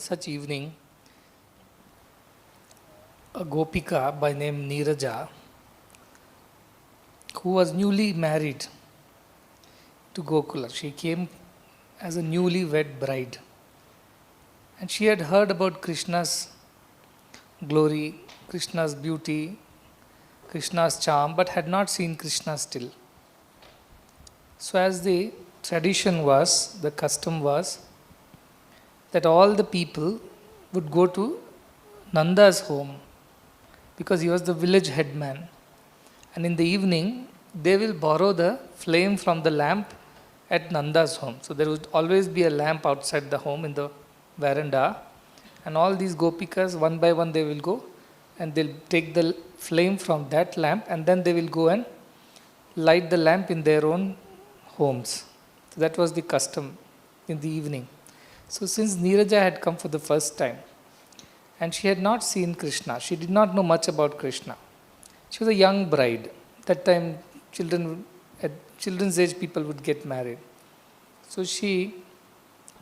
such evening, a gopika by name Neeraja, who was newly married to Gokula. She came as a newly wed bride. And she had heard about Krishna's glory, Krishna's beauty, Krishna's charm, but had not seen Krishna still. So, as the tradition was, the custom was, that all the people would go to Nanda's home because he was the village headman. And in the evening, they will borrow the flame from the lamp at Nanda's home. So there would always be a lamp outside the home in the veranda. And all these gopikas, one by one, they will go and they'll take the flame from that lamp and then they will go and light the lamp in their own homes. So that was the custom in the evening. So since Neeraja had come for the first time and she had not seen Krishna, she did not know much about Krishna. She was a young bride. That time, at children's age, people would get married. So she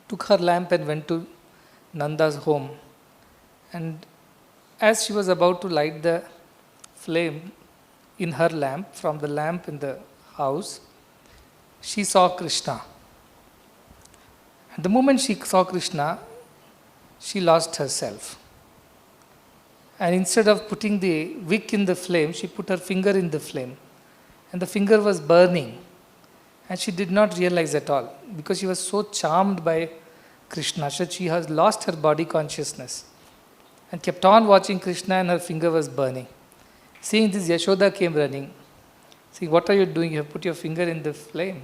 took her lamp and went to Nanda's home. And as she was about to light the flame in her lamp, from the lamp in the house, she saw Krishna. And the moment she saw Krishna, she lost herself. And instead of putting the wick in the flame, she put her finger in the flame. And the finger was burning. And she did not realize at all because she was so charmed by Krishna. So she has lost her body consciousness and kept on watching Krishna and her finger was burning. Seeing this, Yashoda came running. See, what are you doing? You have put your finger in the flame.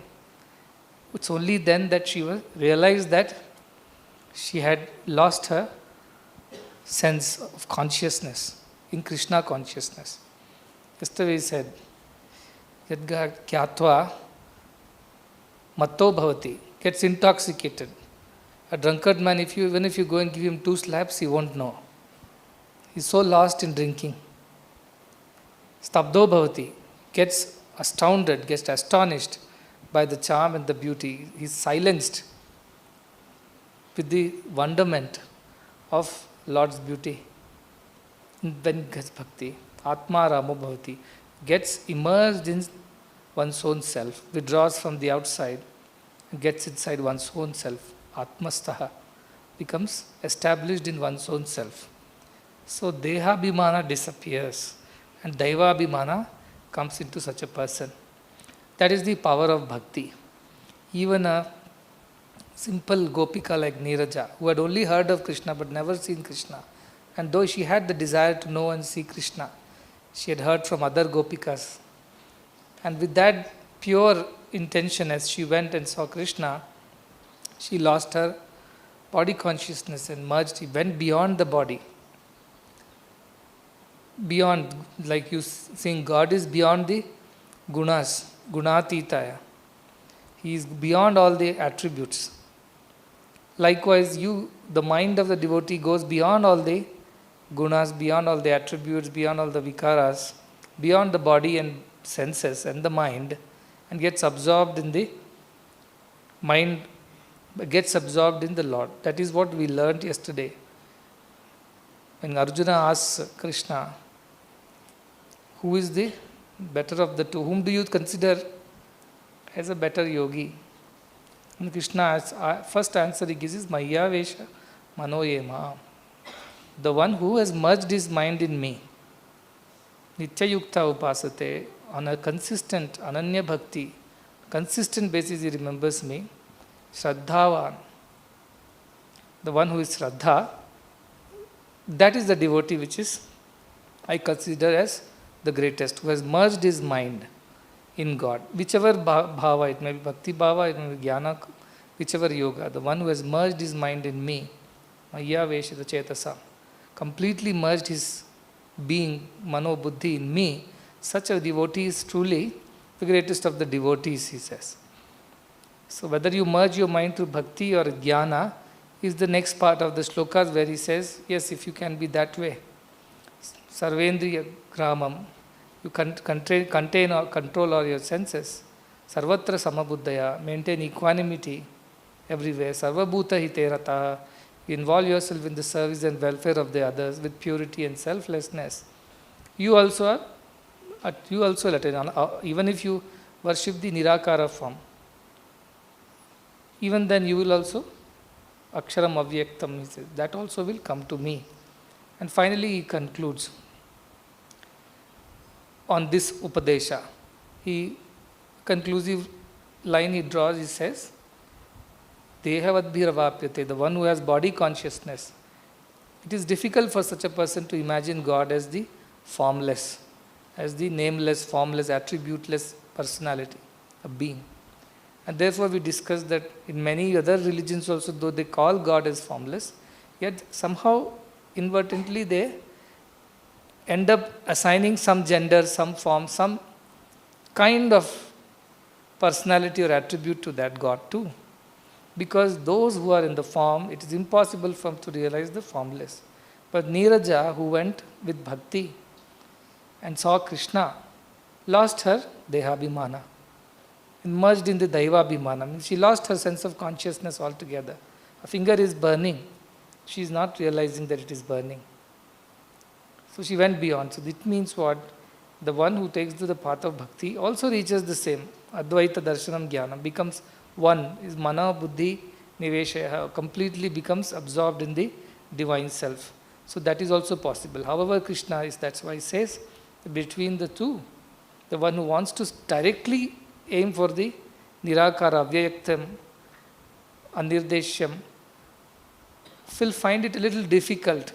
It's only then that she realized that she had lost her sense of consciousness, in Krishna consciousness. Yesterday he said, Yadga kyatva matto bhavati, gets intoxicated. A drunkard man, even if you go and give him 2 slaps, he won't know. He's so lost in drinking. Stabdo bhavati, gets astounded, gets astonished by the charm and the beauty. He's silenced with the wonderment of Lord's beauty. Then gets bhakti, atma ramo bhavati, gets immersed in one's own self, withdraws from the outside and gets inside one's own self. Atmastaha becomes established in one's own self. So dehabhimana disappears and daivabhimana comes into such a person. That is the power of bhakti. Even a simple gopika like Neeraja, who had only heard of Krishna but never seen Krishna, and though she had the desire to know and see Krishna, she had heard from other gopikas. And with that pure intention, as she went and saw Krishna, she lost her body consciousness and merged, she went beyond the body. Beyond, like you saying, God is beyond the gunas, gunatitaya. He is beyond all the attributes. Likewise, the mind of the devotee goes beyond all the gunas, beyond all the attributes, beyond all the vikaras, beyond the body and senses and the mind, and gets absorbed in the mind, gets absorbed in the Lord. That is what we learned yesterday. When Arjuna asks Krishna, who is the better of the two? Whom do you consider as a better yogi? And Krishna's first answer he gives is Mayavesha Manoyema. The one who has merged his mind in me. Nitya Yukta Upasate, on a consistent, Ananya Bhakti, consistent basis he remembers me. Shraddhavan, the one who is Shraddha, that is the devotee which is, I consider as the greatest, who has merged his mind in God. Whichever bhava, it may be bhakti bhava, it may be jnana, whichever yoga, the one who has merged his mind in me, Maya Veshita Chetasa, completely merged his being, mano buddhi in me, such a devotee is truly the greatest of the devotees, he says. So whether you merge your mind through bhakti or jnana is the next part of the slokas where he says, yes, if you can be that way. Sarvendriya gramam, you contain or control all your senses. Sarvatra samabuddhaya, maintain equanimity everywhere. Sarvabhuta hite rataha, you involve yourself in the service and welfare of the others with purity and selflessness, you also are, you also attain, even if you worship the Nirakara form, even then you will also, Aksharam Avyaktam, he says, that also will come to me. And finally he concludes on this Upadesha. He, conclusive line he draws, he says, Dehavadbhiravapyate, the one who has body consciousness. It is difficult for such a person to imagine God as the formless, as the nameless, formless, attributeless personality, a being. And therefore we discussed that in many other religions also, though they call God as formless, yet somehow inadvertently they end up assigning some gender, some form, some kind of personality or attribute to that God too. Because those who are in the form, it is impossible for them to realize the formless. But Neeraja, who went with bhakti and saw Krishna, lost her Dehabhimana, merged in the Daivabhimana. She lost her sense of consciousness altogether. Her finger is burning. She is not realizing that it is burning. So she went beyond. So it means what? The one who takes to the path of bhakti also reaches the same. Advaita Darshanam Jnanam becomes one, is Mana Buddhi Niveshaya, completely becomes absorbed in the divine self. So that is also possible. However, Krishna is, that's why he says, between the two, the one who wants to directly aim for the Nirakara, Avyayaktam, Anirdeshyam, will find it a little difficult.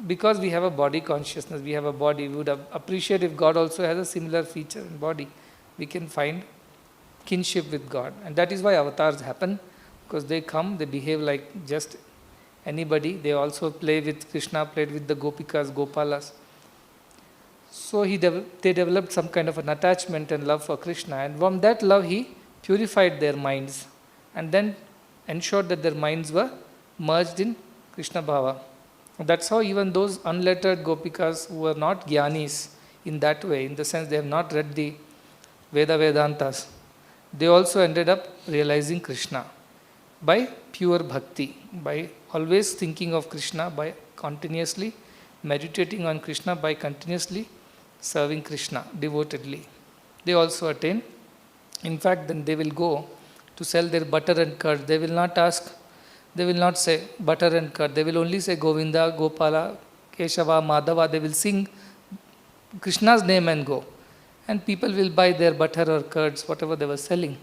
Because we have a body consciousness, we have a body, we would appreciate if God also has a similar feature in body. We can find kinship with God. And that is why avatars happen, because they come, they behave like just anybody. They also play with Krishna, played with the Gopikas, Gopalas. So they developed some kind of an attachment and love for Krishna. And from that love, he purified their minds and then ensured that their minds were merged in Krishna Bhava. That's how even those unlettered Gopikas who were not Gyanis in that way, in the sense they have not read the Veda Vedantas, they also ended up realizing Krishna by pure bhakti, by always thinking of Krishna, by continuously meditating on Krishna, by continuously serving Krishna devotedly. They also attain. In fact, then they will go to sell their butter and curd. They will not ask, they will not say butter and curd. They will only say Govinda, Gopala, Keshava, Madhava. They will sing Krishna's name and go. And people will buy their butter or curds, whatever they were selling.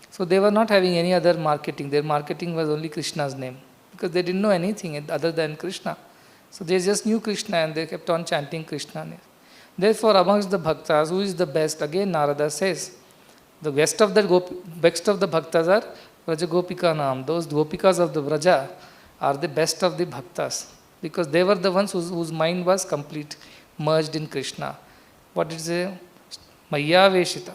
So they were not having any other marketing. Their marketing was only Krishna's name, because they didn't know anything other than Krishna. So they just knew Krishna and they kept on chanting Krishna. Therefore, amongst the bhaktas, who is the best? Again, Narada says, the best of the bhaktas are Vraja Gopika Nam. Those Gopikas of the Vraja are the best of the bhaktas, because they were the ones whose mind was complete, merged in Krishna. What did it say? Maya Veshita.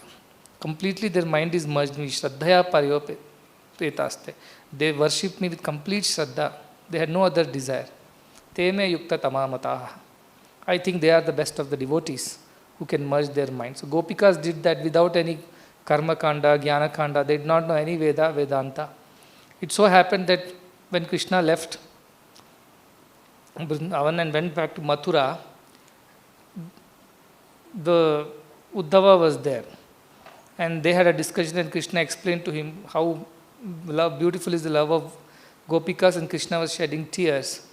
Completely their mind is merged in me. Shraddhaya Paryopetaste. They worship me with complete Shraddha. They had no other desire. Teme Yukta Tamamataha. I think they are the best of the devotees who can merge their minds. So Gopikas did that without any Karma Kanda, Jnana Kanda. They did not know any Veda, Vedanta. It so happened that when Krishna left Vrindavan and went back to Mathura, the Uddhava was there. And they had a discussion and Krishna explained to him how beautiful is the love of Gopikas, and Krishna was shedding tears.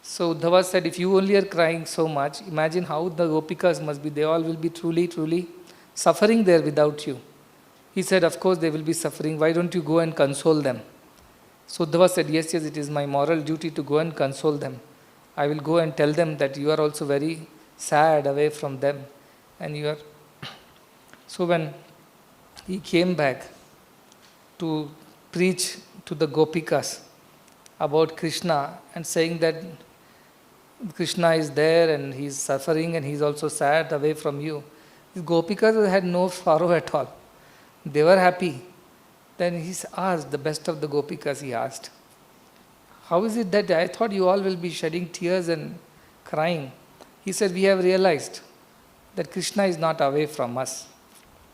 So Uddhava said, if you only are crying so much, imagine how the Gopikas must be. They all will be truly, truly suffering there without you. He said, of course they will be suffering. Why don't you go and console them? So Uddhava said, yes, it is my moral duty to go and console them. I will go and tell them that you are also very sad away from them. And you are. So when he came back to preach to the Gopikas about Krishna and saying that Krishna is there and he is suffering and he is also sad away from you, the Gopikas had no sorrow at all. They were happy. Then he asked, the best of the Gopikas, he asked, how is it that I thought you all will be shedding tears and crying? He said, we have realized that Krishna is not away from us.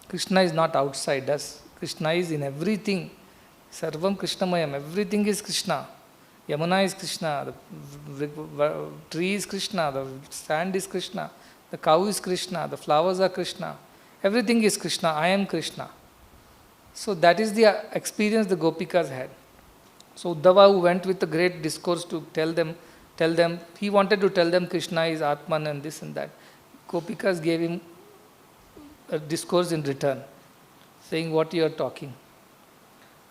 Krishna is not outside us. Krishna is in everything. Sarvam Krishnamayam. Everything is Krishna. Yamuna is Krishna, the tree is Krishna, the sand is Krishna, the cow is Krishna, the flowers are Krishna, everything is Krishna, I am Krishna. So that is the experience the Gopikas had. So Uddhava, who went with a great discourse to tell them, he wanted to tell them Krishna is Atman and this and that. Gopikas gave him a discourse in return, saying what you are talking.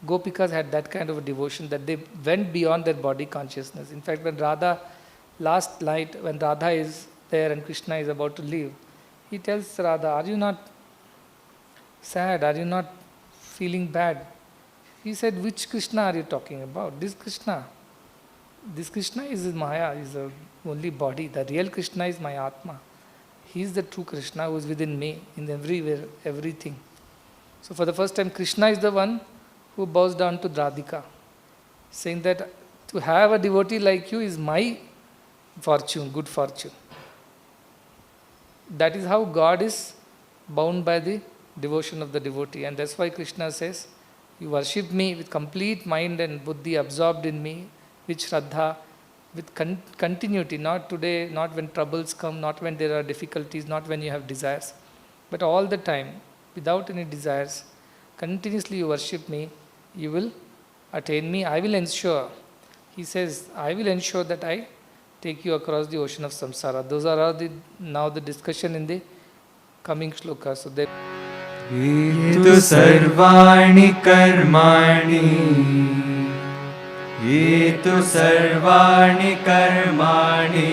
Gopikas had that kind of a devotion that they went beyond their body consciousness. In fact, when Radha, last night, when Radha is there and Krishna is about to leave, he tells Radha, are you not sad? Are you not feeling bad? He said, which Krishna are you talking about? This Krishna. This Krishna is Maya, is the only body. The real Krishna is my Atma. He is the true Krishna who is within me, in everywhere, everything. So for the first time, Krishna is the one who bows down to Radhika, saying that to have a devotee like you is my fortune, good fortune. That is how God is bound by the devotion of the devotee. And that's why Krishna says, you worship me with complete mind and buddhi absorbed in me, with Shraddha, with continuity, not today, not when troubles come, not when there are difficulties, not when you have desires, but all the time, without any desires, continuously you worship me, you will attain me, I will ensure. He says, I will ensure that I take you across the ocean of samsara. Those are now the discussion in the coming shlokas. So they Etu sarvani karmani Etu sarvani karmani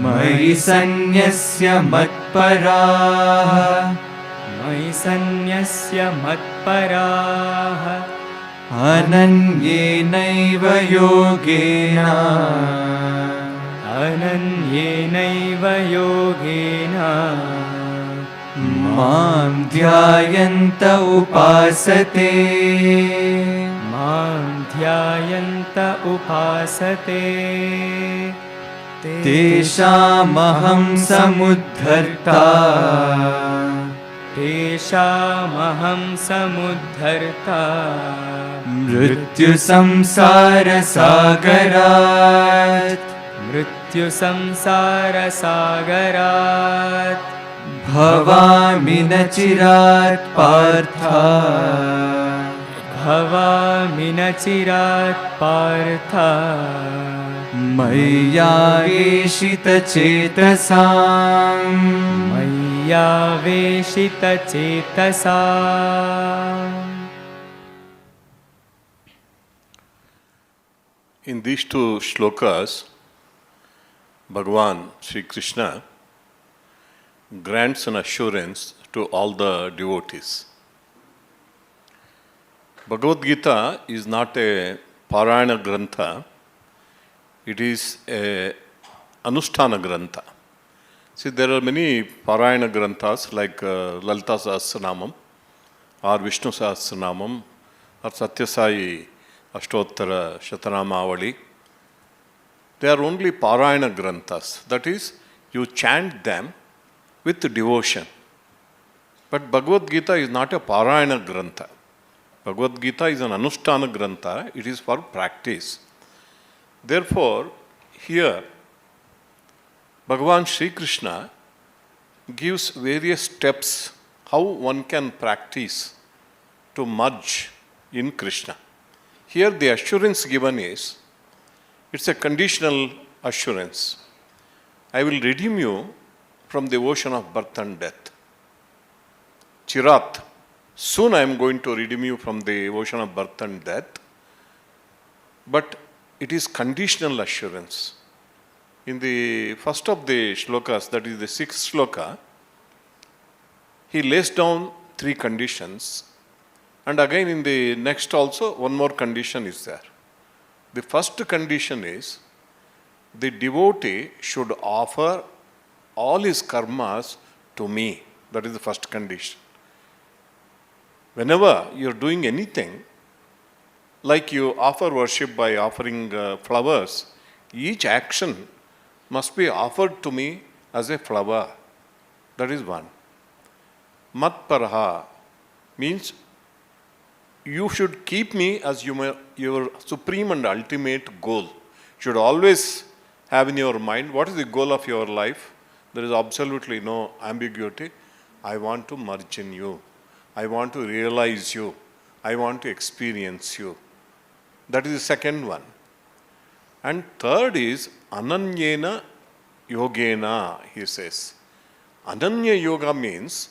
Mari sanyasya matparaha Mari sanyasya matparaha Ananyenaiva yogena Ananyenaiva yogena Mam dhyayanta upasate Mam dhyayanta upasate Teshamaham samudharta Teshamaham samudharta Mrityu samsara sagarat Mrityu samsara sagarat Bhavami nachirat partha Bhavami nachirat partha Maya veshita chetasam Maya veshita chetasam. In these two shlokas, Bhagavan Sri Krishna grants an assurance to all the devotees. Bhagavad Gita is not a Parayana Grantha, it is a Anushtana Grantha. See, there are many Parayana Granthas like Lalita Sahasranamam or Vishnu Sahasranamam or Satyasai Ashtottara Shatanamavali. They are only Parayana Granthas, that is, you chant them with devotion. But Bhagavad Gita is not a Parayana Grantha. Bhagavad Gita is an Anushtana Grantha, it is for practice. Therefore, here, Bhagavan Sri Krishna gives various steps how one can practice to merge in Krishna. Here the assurance given is, it's a conditional assurance. I will redeem you from the ocean of birth and death. Chirat, soon I am going to redeem you from the ocean of birth and death. But it is conditional assurance. In the first of the shlokas, that is the sixth shloka, he lays down three conditions. And again in the next also, one more condition is there. The first condition is, the devotee should offer all his karmas to me. That is the first condition. Whenever you are doing anything, like you offer worship by offering flowers, each action must be offered to me as a flower. That is one. Matparaha means you should keep me as your supreme and ultimate goal. You should always have in your mind, what is the goal of your life? There is absolutely no ambiguity. I want to merge in you. I want to realize you. I want to experience you. That is the second one. And third is Ananyena Yogena, he says. Ananya Yoga means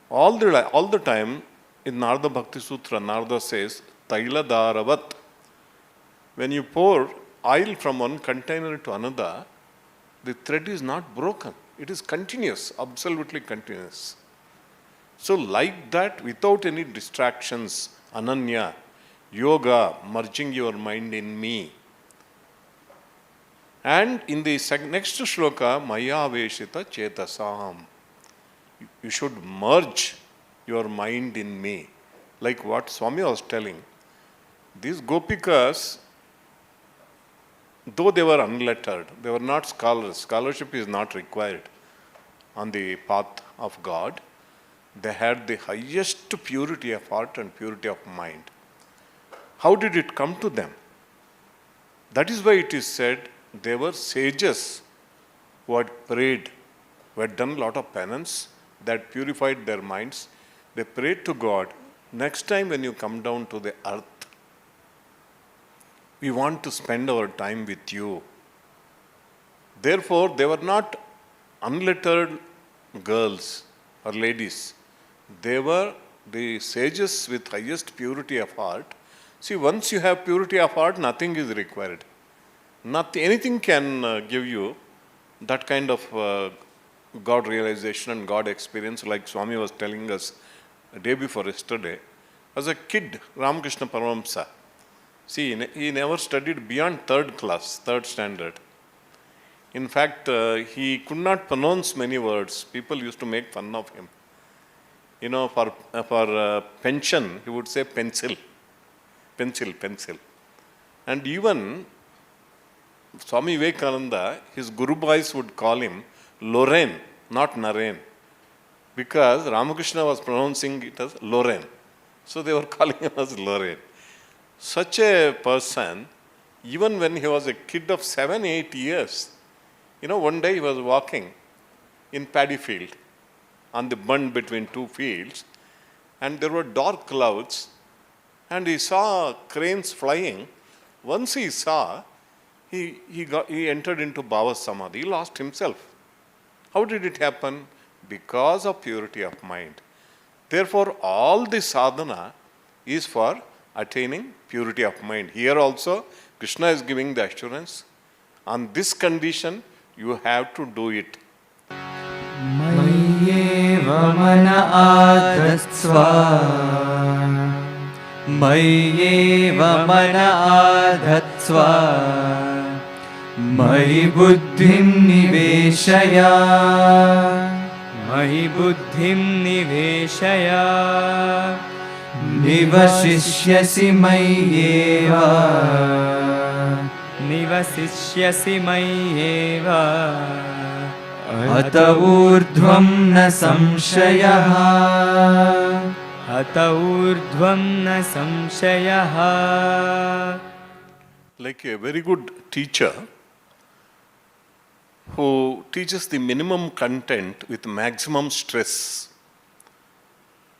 all the time in Narada Bhakti Sutra, Narada says, Taila Dharavat. When you pour oil from one container to another, the thread is not broken. It is continuous, absolutely continuous. So like that, without any distractions, Ananya, Yoga, merging your mind in me. And in the next shloka, Maya Veshita Chetasam. You should merge your mind in me. Like what Swami was telling. These Gopikas, though they were unlettered, they were not scholars. Scholarship is not required on the path of God. They had the highest purity of heart and purity of mind. How did it come to them? That is why it is said they were sages who had prayed, who had done a lot of penance, that purified their minds. They prayed to God, next time when you come down to the earth, we want to spend our time with you. Therefore, they were not unlettered girls or ladies. They were the sages with highest purity of heart. See, once you have purity of heart, nothing is required. Anything can give you that kind of God realization and God experience, like Swami was telling us a day before yesterday. As a kid, Ramakrishna Paramahamsa, see, he never studied beyond third class, third standard. In fact, he could not pronounce many words. People used to make fun of him. You know, for pension, he would say pencil. Pencil. And even Swami Vivekananda, his Guru boys would call him Loren, not Naren, because Ramakrishna was pronouncing it as Loren. So they were calling him as Loren. Such a person, even when he was a kid of 7-8 years, you know, one day he was walking in paddy field on the bund between two fields, and there were dark clouds, and he saw cranes flying. Once he saw, he entered into Bhava Samadhi, he lost himself. How did it happen? Because of purity of mind. Therefore, all the sadhana is for attaining purity of mind. Here also, Krishna is giving the assurance. On this condition, you have to do it. Mayyeva mana adatsva Mayyeva mana adatsva Mayi buddhim niveshaya Mayi buddhim niveshaya Nivasishyasi mayyeva Nivasishyasi mayyeva Ata urdhvam na samshayaha Ata urdhvam na samshayaha. Like a very good teacher who teaches the minimum content with maximum stress.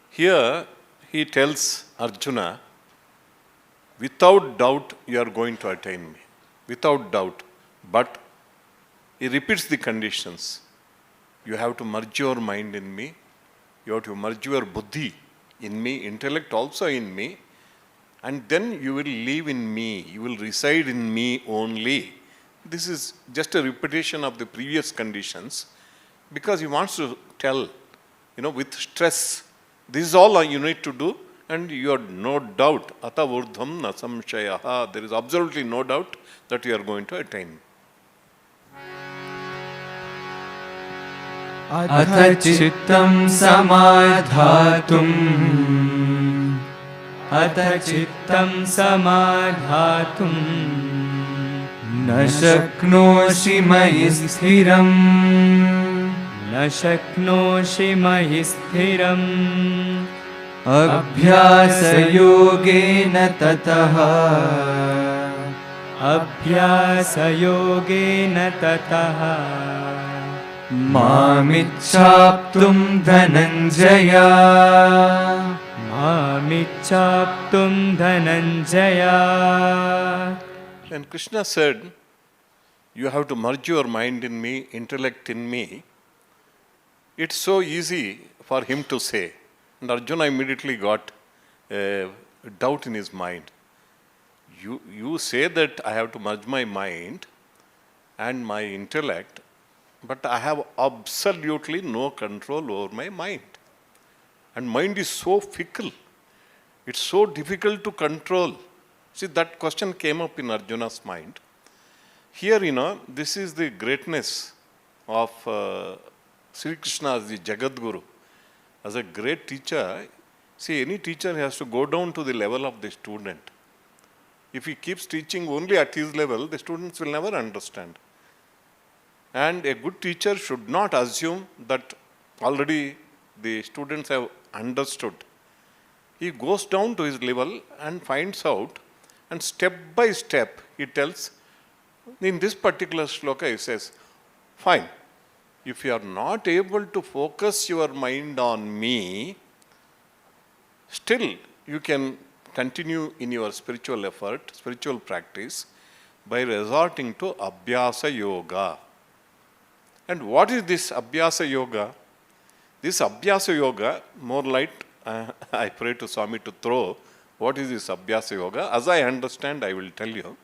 Here he tells Arjuna, without doubt you are going to attain me. Without doubt. But he repeats the conditions. You have to merge your mind in me. You have to merge your buddhi in me, intellect also in me. And then you will live in me. You will reside in me only. This is just a repetition of the previous conditions, because he wants to tell, with stress, this is all you need to do, and you have no doubt. Ata urdhvam na samshayaha. There is absolutely no doubt that you are going to attain. Atha chittam samadhatum Atha chittam samadhatum Na shaknoshi mayi sthiram Na shaknoshi mayi sthiram अभ्यासयोगेन ततः अभ्यासयोगेन ततः मामिच्छाप्तुं Dhananjay मामिच्छाप्तुं Dhananjay. When Krishna said, you have to merge your mind in me, intellect in me, it's so easy for him to say. And Arjuna immediately got a doubt in his mind. You say that I have to merge my mind and my intellect, but I have absolutely no control over my mind. And mind is so fickle. It's so difficult to control. See, that question came up in Arjuna's mind. Here, this is the greatness of Sri Krishna as the Jagat Guru. As a great teacher, see, any teacher has to go down to the level of the student. If he keeps teaching only at his level, the students will never understand. And a good teacher should not assume that already the students have understood. He goes down to his level and finds out, and step by step he tells, in this particular shloka he says, fine, if you are not able to focus your mind on me, still you can continue in your spiritual effort, spiritual practice, by resorting to Abhyasa Yoga. And what is this Abhyasa Yoga? This Abhyasa Yoga, more light, I pray to Swami to throw, what is this Abhyasa Yoga? As I understand, I will tell you.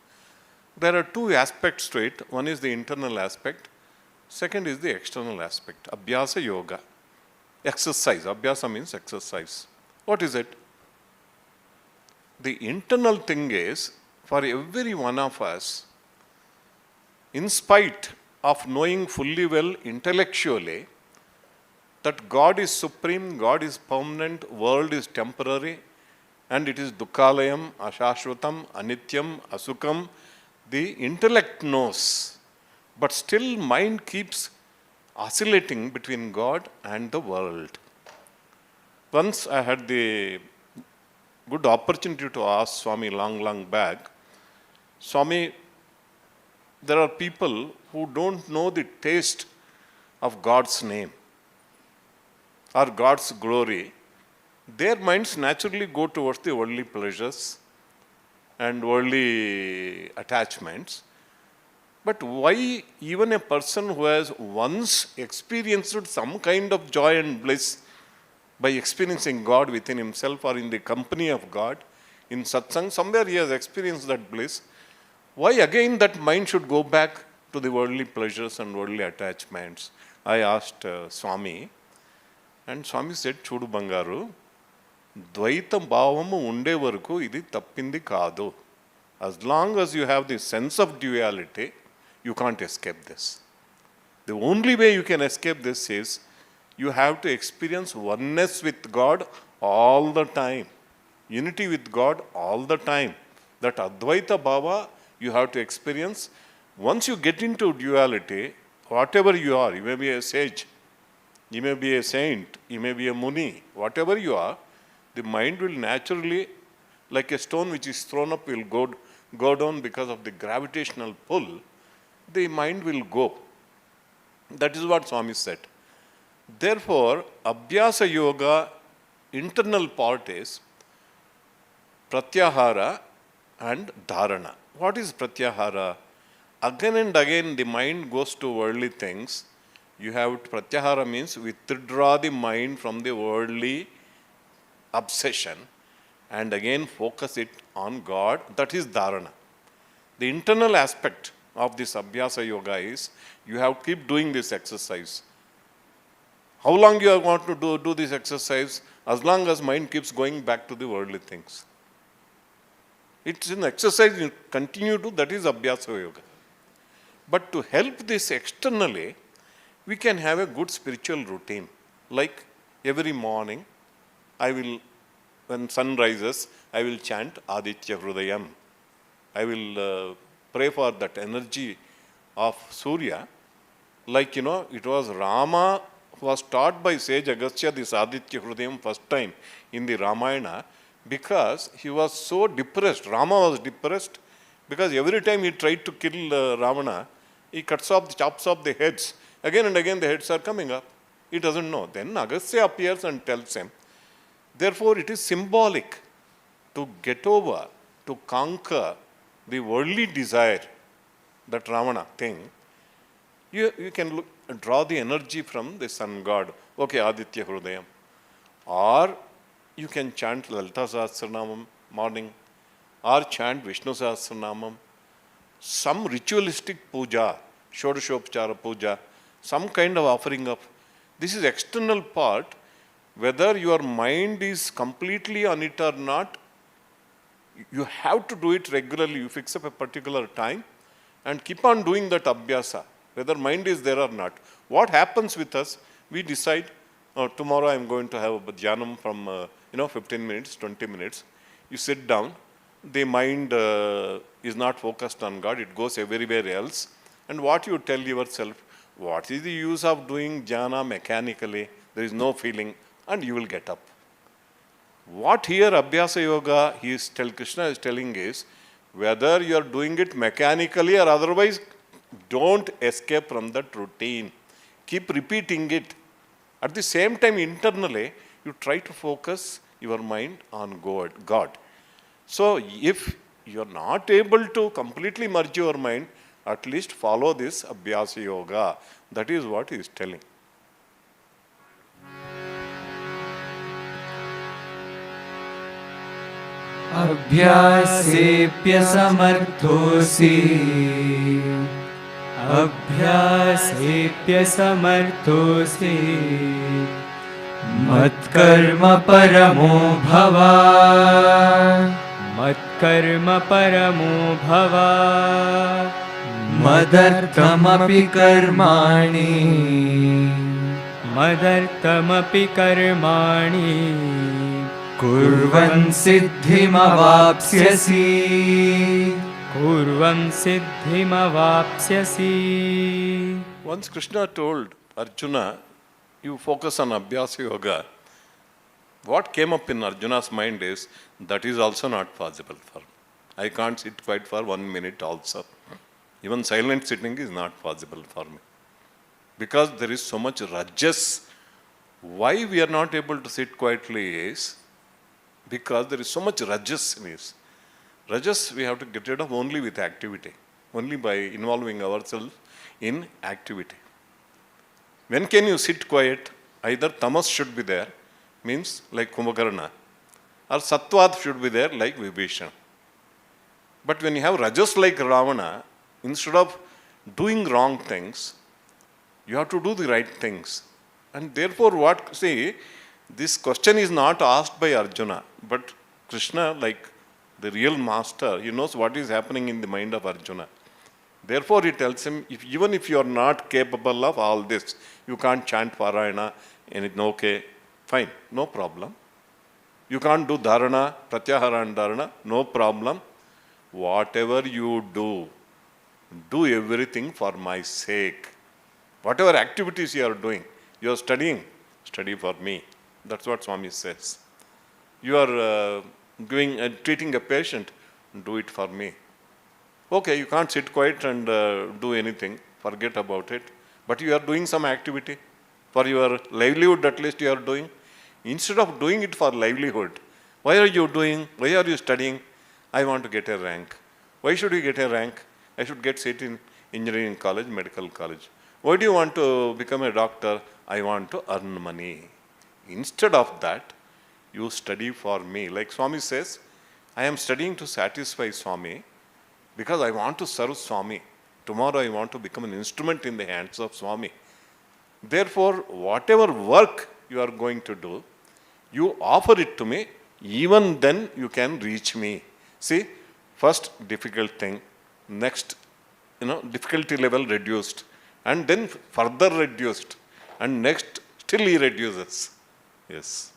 There are two aspects to it. One is the internal aspect. Second is the external aspect. Abhyasa Yoga. Exercise. Abhyasa means exercise. What is it? The internal thing is, for every one of us, in spite of knowing fully well intellectually that God is supreme, God is permanent, world is temporary, and it is dukkhalayam, ashashvatam, anityam, asukam, the intellect knows, but still mind keeps oscillating between God and the world. Once I had the good opportunity to ask Swami long back, Swami, there are people who don't know the taste of God's name or God's glory. Their minds naturally go towards the worldly pleasures and worldly attachments. But why even a person who has once experienced some kind of joy and bliss by experiencing God within himself or in the company of God, in satsang, somewhere he has experienced that bliss, why again that mind should go back to the worldly pleasures and worldly attachments? I asked Swami, and Swami said, Chudu Bangaru, Dvaita Bhavamu unde varaku idi tappindi kaadu. As long as you have the sense of duality, you can't escape this. The only way you can escape this is you have to experience oneness with God all the time, unity with God all the time. That Advaita Bhava you have to experience. Once you get into duality, whatever you are, you may be a sage, you may be a saint, you may be a muni, whatever you are, the mind will naturally, like a stone which is thrown up, will go down because of the gravitational pull. The mind will go. That is what Swami said. Therefore, Abhyasa Yoga, internal part is Pratyahara and Dharana. What is Pratyahara? Again and again the mind goes to worldly things. You have Pratyahara means withdraw the mind from the worldly obsession and again focus it on God. That is Dharana. The internal aspect of this Abhyasa Yoga is you have to keep doing this exercise. How long you are going to do this exercise? As long as mind keeps going back to the worldly things. It's an exercise you continue to, that is Abhyasa Yoga. But to help this externally, we can have a good spiritual routine. Like every morning, when sun rises, I will chant Aditya Hrudayam. I will pray for that energy of Surya. Like, it was Rama was taught by sage Agastya this Aditya Hrudayam first time in the Ramayana because he was so depressed. Rama was depressed because every time he tried to kill Ravana, he chops off the heads. Again and again the heads are coming up. He doesn't know. Then Agastya appears and tells him, therefore it is symbolic to get over, to conquer the worldly desire, that Ravana thing. You can draw the energy from the sun god. Okay, Aditya Hrudayam. Or you can chant Lalita Sahasranamam morning, or chant Vishnu Sahasranamam. Some ritualistic puja, Shodashopchara puja, some kind of offering up. This is external part. Whether your mind is completely on it or not, you have to do it regularly. You fix up a particular time and keep on doing that abhyasa, whether mind is there or not. What happens with us, we decide, tomorrow I am going to have a dhyanam from 15 minutes, 20 minutes. You sit down, the mind is not focused on God, it goes everywhere else. And what you tell yourself, what is the use of doing jhana mechanically? There is no feeling, and you will get up. What here Abhyasa Yoga Krishna is telling is, whether you are doing it mechanically or otherwise, don't escape from that routine. Keep repeating it. At the same time, internally, you try to focus your mind on God. So, if you are not able to completely merge your mind, at least follow this Abhyasa Yoga. That is what he is telling. अभ्यासेऽप्यसमर्थोऽसि अभ्यासेऽप्यसमर्थोऽसि मत्कर्म परमो भव मत्कर्म परमो भव मदर्थमपि कर्माणि मदर्थमपि कर्माणि कुर्वन् सिद्धिमवाप्स्यसि कुर्वन् सिद्धिमवाप्स्यसि. Once Krishna told Arjuna, you focus on Abhyasa Yoga. What came up in Arjuna's mind is, that is also not possible for me. I can't sit quiet for 1 minute also. Even silent sitting is not possible for me. Because there is so much rajas. Why we are not able to sit quietly is, because there is so much rajas in this. Rajas we have to get rid of only with activity, only by involving ourselves in activity. When can you sit quiet? Either tamas should be there, means like Kumbhakarna, or Sattvat should be there like Vibhishana. But when you have rajas like Ravana, instead of doing wrong things, you have to do the right things. And therefore this question is not asked by Arjuna, but Krishna, like the real master, he knows what is happening in the mind of Arjuna. Therefore he tells him, even if you are not capable of all this, you can't chant Parayana, and it's okay, fine, no problem. You can't do Dharana, Pratyahara and Dharana, no problem. Whatever you do everything for my sake. Whatever activities you are doing, you are studying, study for me. That's what Swami says. You are treating a patient, do it for me. Okay, you can't sit quiet and do anything, forget about it. But you are doing some activity. For your livelihood at least you are doing. Instead of doing it for livelihood, why are you doing? Why are you studying? I want to get a rank. Why should you get a rank? I should get seat in engineering college, medical college. Why do you want to become a doctor? I want to earn money. Instead of that, you study for me. Like Swami says, I am studying to satisfy Swami because I want to serve Swami. Tomorrow I want to become an instrument in the hands of Swami. Therefore, whatever work you are going to do, you offer it to me, even then you can reach me. See, first difficult thing, next, difficulty level reduced, and then further reduced, and next still he reduces. Yes.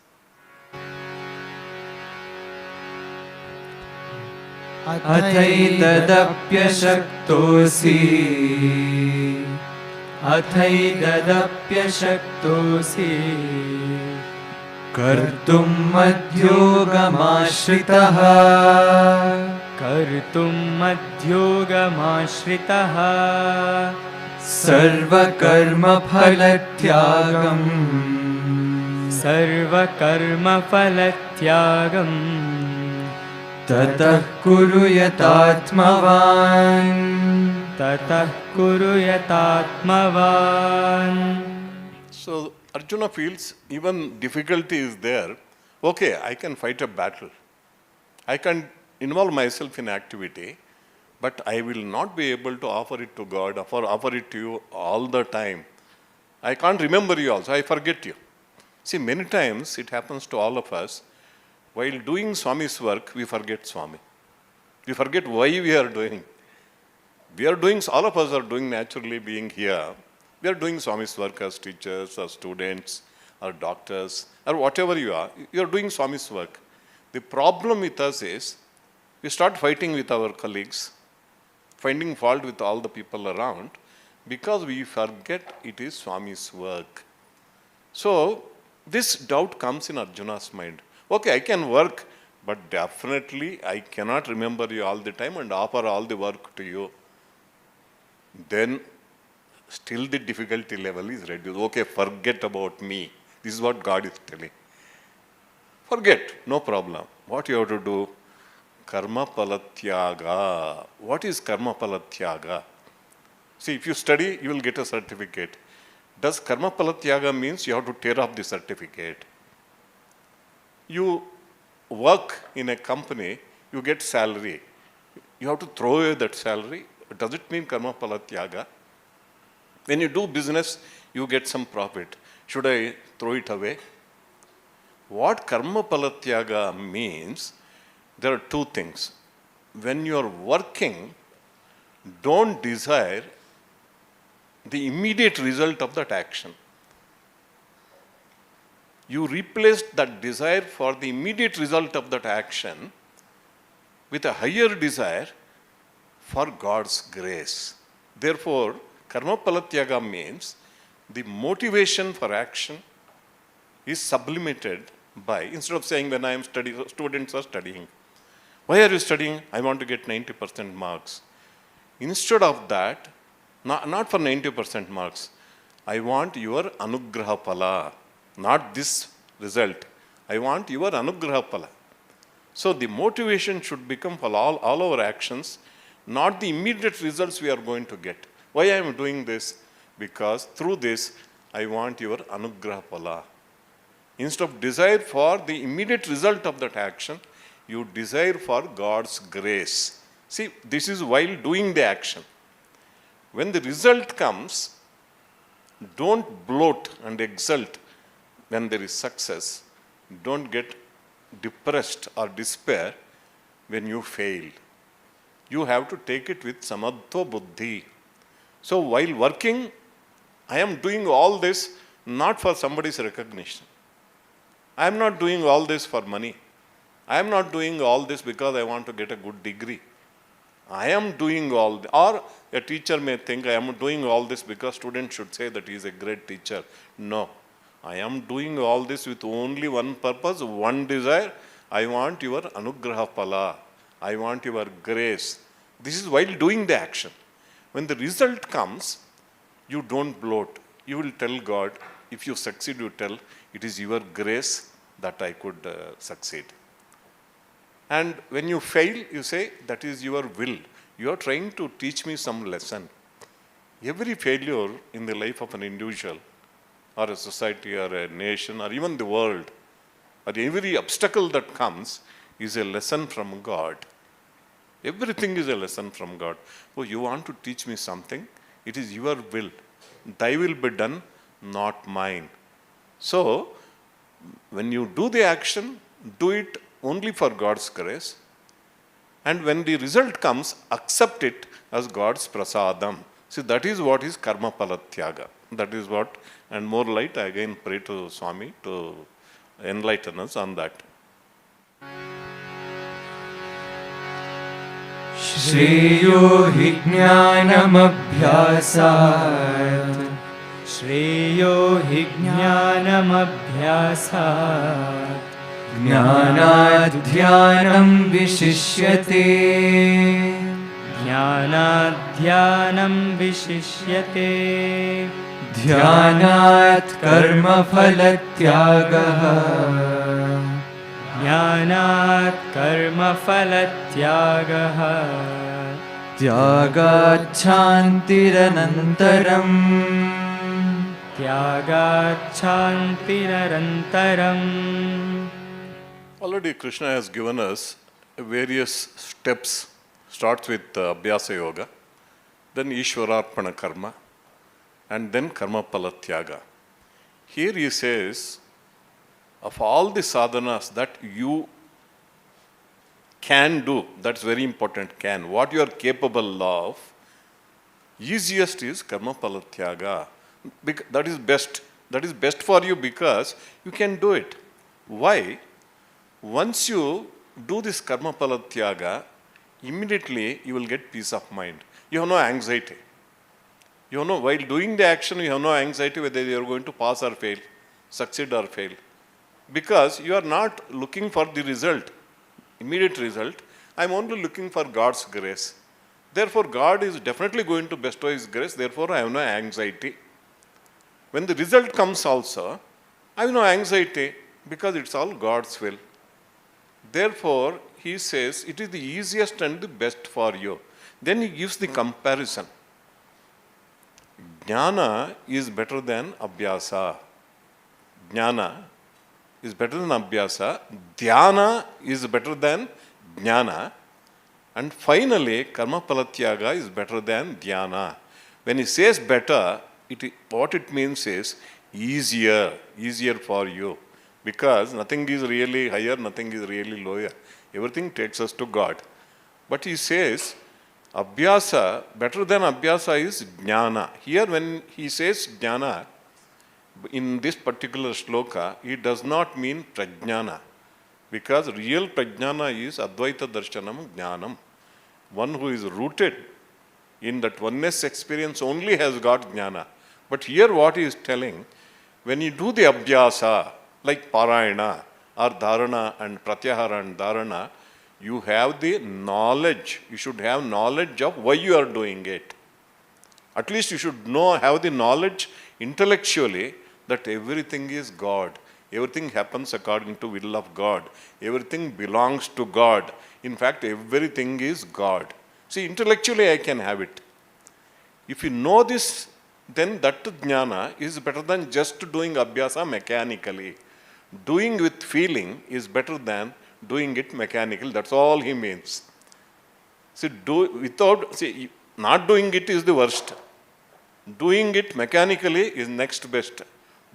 अथैतदप्यशक्तोऽसि अथैतदप्यशक्तोऽसि कर्तुं मद्योगमाश्रितः कर्तुं मद्योगमाश्रितः सर्वकर्मफलत्यागम् सर्वकर्मफलत्यागम् ततः कुरु यतात्मवान् ततः कुरु यतात्मवान्. So Arjuna feels even difficulty is there. Okay, I can fight a battle. I can involve myself in activity, but I will not be able to offer it to God, offer it to you all the time. I can't remember you also, I forget you. See, many times it happens to all of us, while doing Swami's work, we forget Swami. We forget why we are doing. All of us are doing naturally being here. We are doing Swami's work as teachers, or students, or doctors, or whatever you are doing Swami's work. The problem with us is, we start fighting with our colleagues, finding fault with all the people around, because we forget it is Swami's work. So, this doubt comes in Arjuna's mind. Okay, I can work, but definitely I cannot remember you all the time and offer all the work to you. Then, still the difficulty level is reduced. Okay, forget about me. This is what God is telling. Forget, no problem. What you have to do? Karma palatyaga. What is karma palatyaga? See, if you study, you will get a certificate. Does karma palatyaga means you have to tear off the certificate? You work in a company, you get salary. You have to throw away that salary. Does it mean karma palatyaga? When you do business, you get some profit. Should I throw it away? What karma palatyaga means, there are two things. When you are working, don't desire the immediate result of that action. You replace that desire for the immediate result of that action with a higher desire for God's grace. Therefore, karma palatyaga means the motivation for action is sublimated by, instead of saying when I am studying, students are studying. Why are you studying? I want to get 90% marks. Instead of that, not for 90% marks, I want your anugraha phala, not this result. I want your anugraha phala. So the motivation should become for all our actions, not the immediate results we are going to get. Why I am doing this? Because through this, I want your anugraha phala. Instead of desire for the immediate result of that action, you desire for God's grace. See, this is while doing the action. When the result comes, don't bloat and exult when there is success. Don't get depressed or despair when you fail. You have to take it with samadho buddhi. So while working, I am doing all this not for somebody's recognition. I am not doing all this for money. I am not doing all this because I want to get a good degree. I am doing all, or a teacher may think I am doing all this because students should say that he is a great teacher. No, I am doing all this with only one purpose, one desire. I want your anugraha phala. I want your grace. This is while doing the action. When the result comes, you don't bloat. You will tell God, if you succeed, you tell, it is your grace that I could succeed. And when you fail, you say, that is your will. You are trying to teach me some lesson. Every failure in the life of an individual, or a society, or a nation, or even the world, or every obstacle that comes is a lesson from God. Everything is a lesson from God. Oh, you want to teach me something? It is your will. Thy will be done, not mine. So, when you do the action, do it only for God's grace. And when the result comes, accept it as God's prasadam. See, that is what is karma palatyaga. That is what, and more light, I again pray to Swami to enlighten us on that. श्रेयो हि ज्ञानमभ्यासात् श्रेयो हि ज्ञानमभ्यासात् ज्ञानाध्यानं विशिष्यते ज्ञानाध्यानं विशिष्यते ध्यानात् कर्मफलत्यागः ज्ञानात् कर्मफलत्यागः त्यागात् शान्तिरनन्तरम् त्यागात् शान्तिरनन्तरम्. Already Krishna has given us various steps. Starts with Abhyasa Yoga, then Ishwararpana Karma, and then Karma Palatyaga. Here he says, of all the sadhanas that you can do, that's very important, can, what you are capable of, easiest is Karma Palatyaga. That is best. That is best for you because you can do it. Why? Once you do this Karma Palatyaga, immediately you will get peace of mind. You have no anxiety. You know, while doing the action, you have no anxiety whether you are going to pass or fail, succeed or fail. Because you are not looking for the result, immediate result. I am only looking for God's grace. Therefore, God is definitely going to bestow His grace. Therefore, I have no anxiety. When the result comes also, I have no anxiety because it's all God's will. Therefore, he says it is the easiest and the best for you. Then he gives the comparison. Jnana is better than Abhyasa. Jnana is better than Abhyasa. Dhyana is better than Jnana. And finally, Karma Palatyaga is better than Dhyana. When he says better, what it means is easier for you. Because nothing is really higher, nothing is really lower. Everything takes us to God. But he says, Abhyasa, better than Abhyasa is Jnana. Here when he says Jnana, in this particular shloka, he does not mean Prajnana. Because real Prajnana is Advaita Darshanam Jnanam. One who is rooted in that oneness experience only has got Jnana. But here what he is telling, when you do the Abhyasa, like Parayana or Dharana and Pratyahara and Dharana, you have the knowledge. You should have knowledge of why you are doing it. At least you should have the knowledge intellectually that everything is God. Everything happens according to will of God. Everything belongs to God. In fact, everything is God. See, intellectually I can have it. If you know this, then that jnana is better than just doing abhyasa mechanically. Doing with feeling is better than doing it mechanically. That's all he means. See, not doing it is the worst. Doing it mechanically is next best.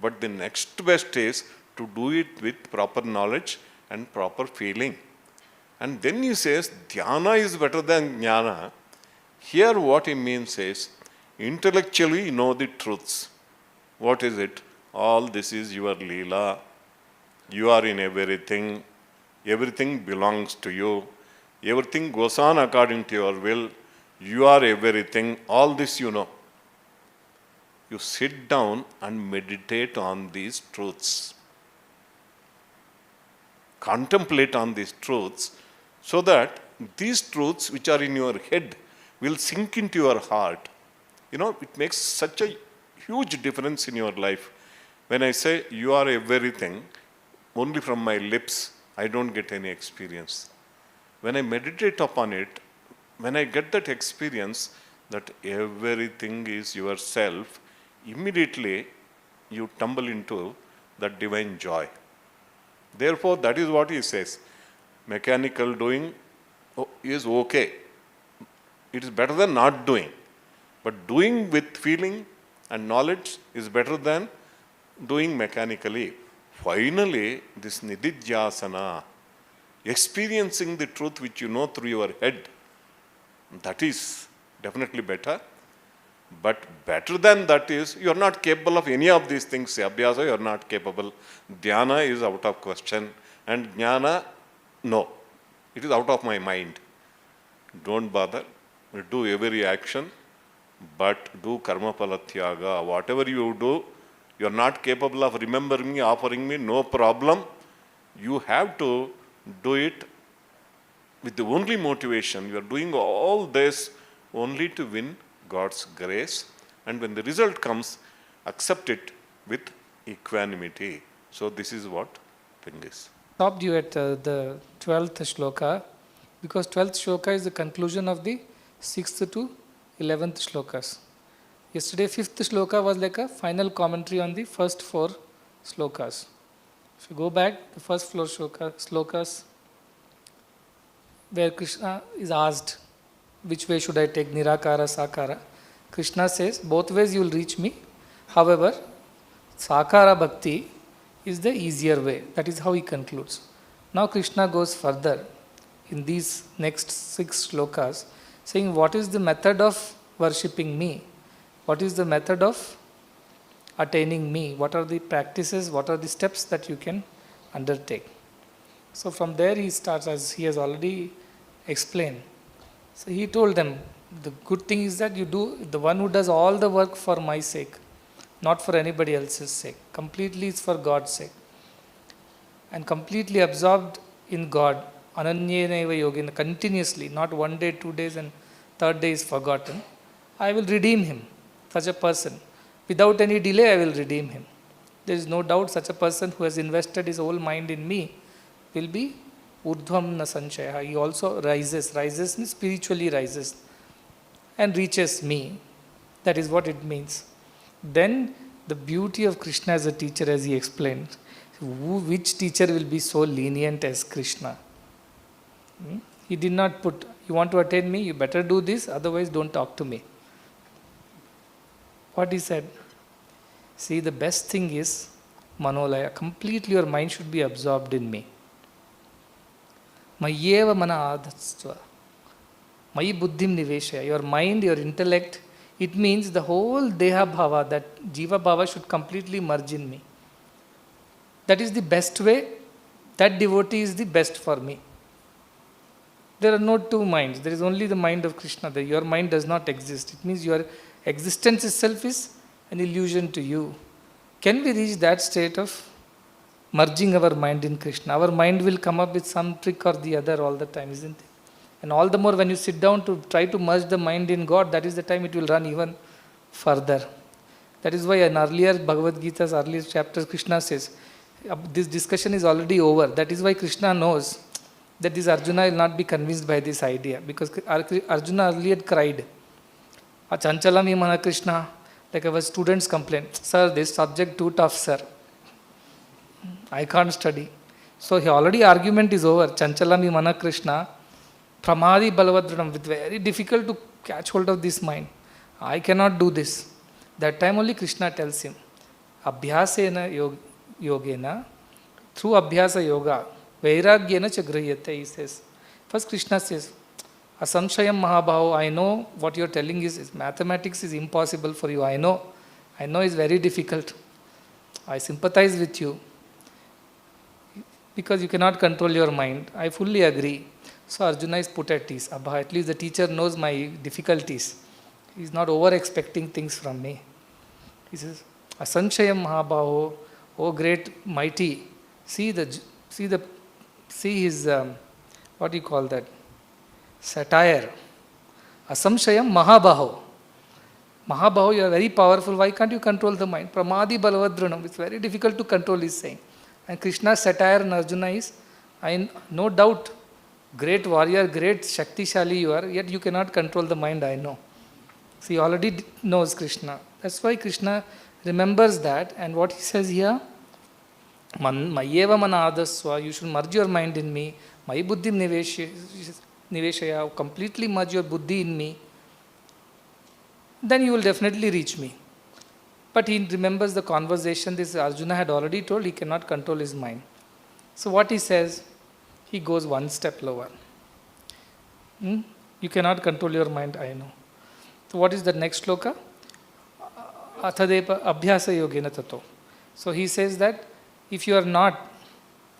But the next best is to do it with proper knowledge and proper feeling. And then he says, dhyana is better than jnana. Here what he means is, intellectually you know the truths. What is it? All this is your leela. You are in everything. Everything belongs to you. Everything goes on according to your will. You are everything. All this you know. You sit down and meditate on these truths. Contemplate on these truths so that these truths which are in your head will sink into your heart. You know, it makes such a huge difference in your life. When I say you are everything, only from my lips, I don't get any experience. When I meditate upon it, when I get that experience that everything is yourself, immediately you tumble into that divine joy. Therefore, that is what he says. Mechanical doing is okay. It is better than not doing. But doing with feeling and knowledge is better than doing mechanically. Finally, this nididhyasana, experiencing the truth which you know through your head, that is definitely better. But better than that is, you are not capable of any of these things. Abhyasa, you are not capable. Dhyana is out of question. And jnana, no. It is out of my mind. Don't bother. Do every action but do karma palatyaga. Whatever you do, you are not capable of remembering me, offering me, no problem. You have to do it with the only motivation. You are doing all this only to win God's grace. And when the result comes, accept it with equanimity. So this is what thing is. Stopped you at the 12th shloka, because 12th shloka is the conclusion of the 6th to 11th shlokas. Yesterday 5th shloka was like a final commentary on the first 4 shlokas. If you go back, the first 4 shlokas where Krishna is asked, which way should I take, Nirakara, Sakara? Krishna says, both ways you will reach me. However, Sakara Bhakti is the easier way. That is how he concludes. Now Krishna goes further in these next 6 shlokas, saying what is the method of worshipping me? What is the method of attaining me? What are the practices? What are the steps that you can undertake? So from there he starts, as he has already explained. So he told them, the good thing is that you do, the one who does all the work for my sake, not for anybody else's sake. Completely it's for God's sake. And completely absorbed in God, ananyeneva yogena, continuously, not one day, 2 days, and third day is forgotten. I will redeem him, such a person. Without any delay, I will redeem him. There is no doubt such a person who has invested his whole mind in me will be urdhvam na sanchaya. He also rises means spiritually rises and reaches me. That is what it means. Then the beauty of Krishna as a teacher, as he explained, which teacher will be so lenient as Krishna? He did not put, you want to attain me, you better do this, otherwise don't talk to me. What he said? See, the best thing is manolaya. Completely your mind should be absorbed in me. Mayyeva mana adhastva. Mayi buddhim niveshaya. Your mind, your intellect, it means the whole deha bhava, that jiva bhava should completely merge in me. That is the best way. That devotee is the best for me. There are no two minds. There is only the mind of Krishna. Your mind does not exist. It means your existence itself is an illusion to you. Can we reach that state of merging our mind in Krishna? Our mind will come up with some trick or the other all the time, isn't it? And all the more when you sit down to try to merge the mind in God, that is the time it will run even further. That is why in earlier Bhagavad Gita's earlier chapters, Krishna says, this discussion is already over. That is why Krishna knows that this Arjuna will not be convinced by this idea. Because Arjuna earlier cried, Chanchalami Mana Krishna, like our students complain, sir, this subject too tough, sir. I can't study. So he already argument is over. Chanchalami Mana Krishna, Pramadi Balavadranam, with very difficult to catch hold of this mind. I cannot do this. That time only Krishna tells him, Abhyasena yogena, through Abhyasa yoga, Vairagyena cha grihiyate, he says. First Krishna says, Asamshayam Mahabhav, I know what you're telling is mathematics is impossible for you. I know it's very difficult. I sympathize with you because you cannot control your mind. I fully agree. So Arjuna is put at ease. Abha, at least the teacher knows my difficulties. He is not over expecting things from me. He says, Asanshayam Mahabhav, oh great mighty, see his what do you call that? Satire. Asamshayam Mahabhav. Mahabhav, you are very powerful. Why can't you control the mind? Pramadi Balavadranam. It's very difficult to control, he's saying. And Krishna's satire in Arjuna is, no doubt, great warrior, great Shaktishali you are, yet you cannot control the mind, I know. So he already knows Krishna. That's why Krishna remembers that. And what he says here, Mayyeva mana adasva, you should merge your mind in me. Mayi buddhim niveshaya, completely merge your buddhi in me. Then you will definitely reach me. But he remembers the conversation this Arjuna had already told, he cannot control his mind. So what he says, he goes one step lower. You cannot control your mind, I know. So what is the next shloka? Athadepa abhyasa yogena tato. So he says that if you are not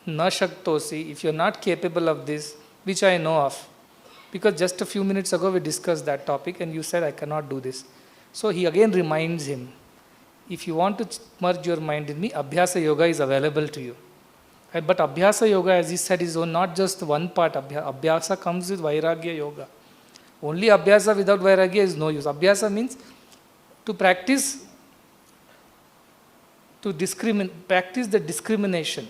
na shaktosi, if you are not capable of this, which I know of, because just a few minutes ago we discussed that topic and you said I cannot do this. So he again reminds him, if you want to merge your mind in me, Abhyasa Yoga is available to you. But Abhyasa Yoga, as he said, is not just one part. Abhyasa comes with Vairagya Yoga. Only Abhyasa without Vairagya is no use. Abhyasa means to practice practice the discrimination.